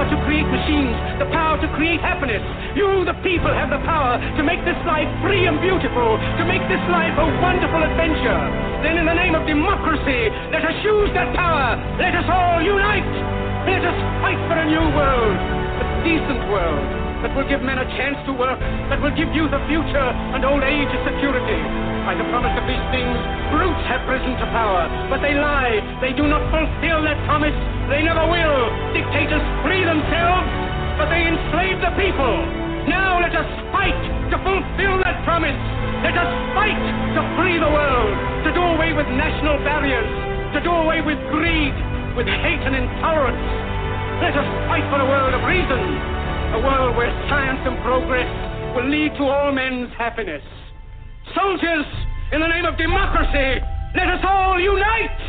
to create machines, the power to create happiness. You, the people, have the power to make this life free and beautiful, to make this life a wonderful adventure. Then in the name of democracy, let us use that power. Let us all unite. Let us fight for a new world, a decent world, that will give men a chance to work, that will give youth a future and old age a security. By the promise of these things, brutes have risen to power, but they lie. They do not fulfill that promise. They never will. Dictators free themselves, but they enslave the people. Now let us fight to fulfill that promise. Let us fight to free the world, to do away with national barriers, to do away with greed, with hate and intolerance. Let us fight for a world of reason, a world where science and progress will lead to all men's happiness. Soldiers, in the name of democracy, let us all unite!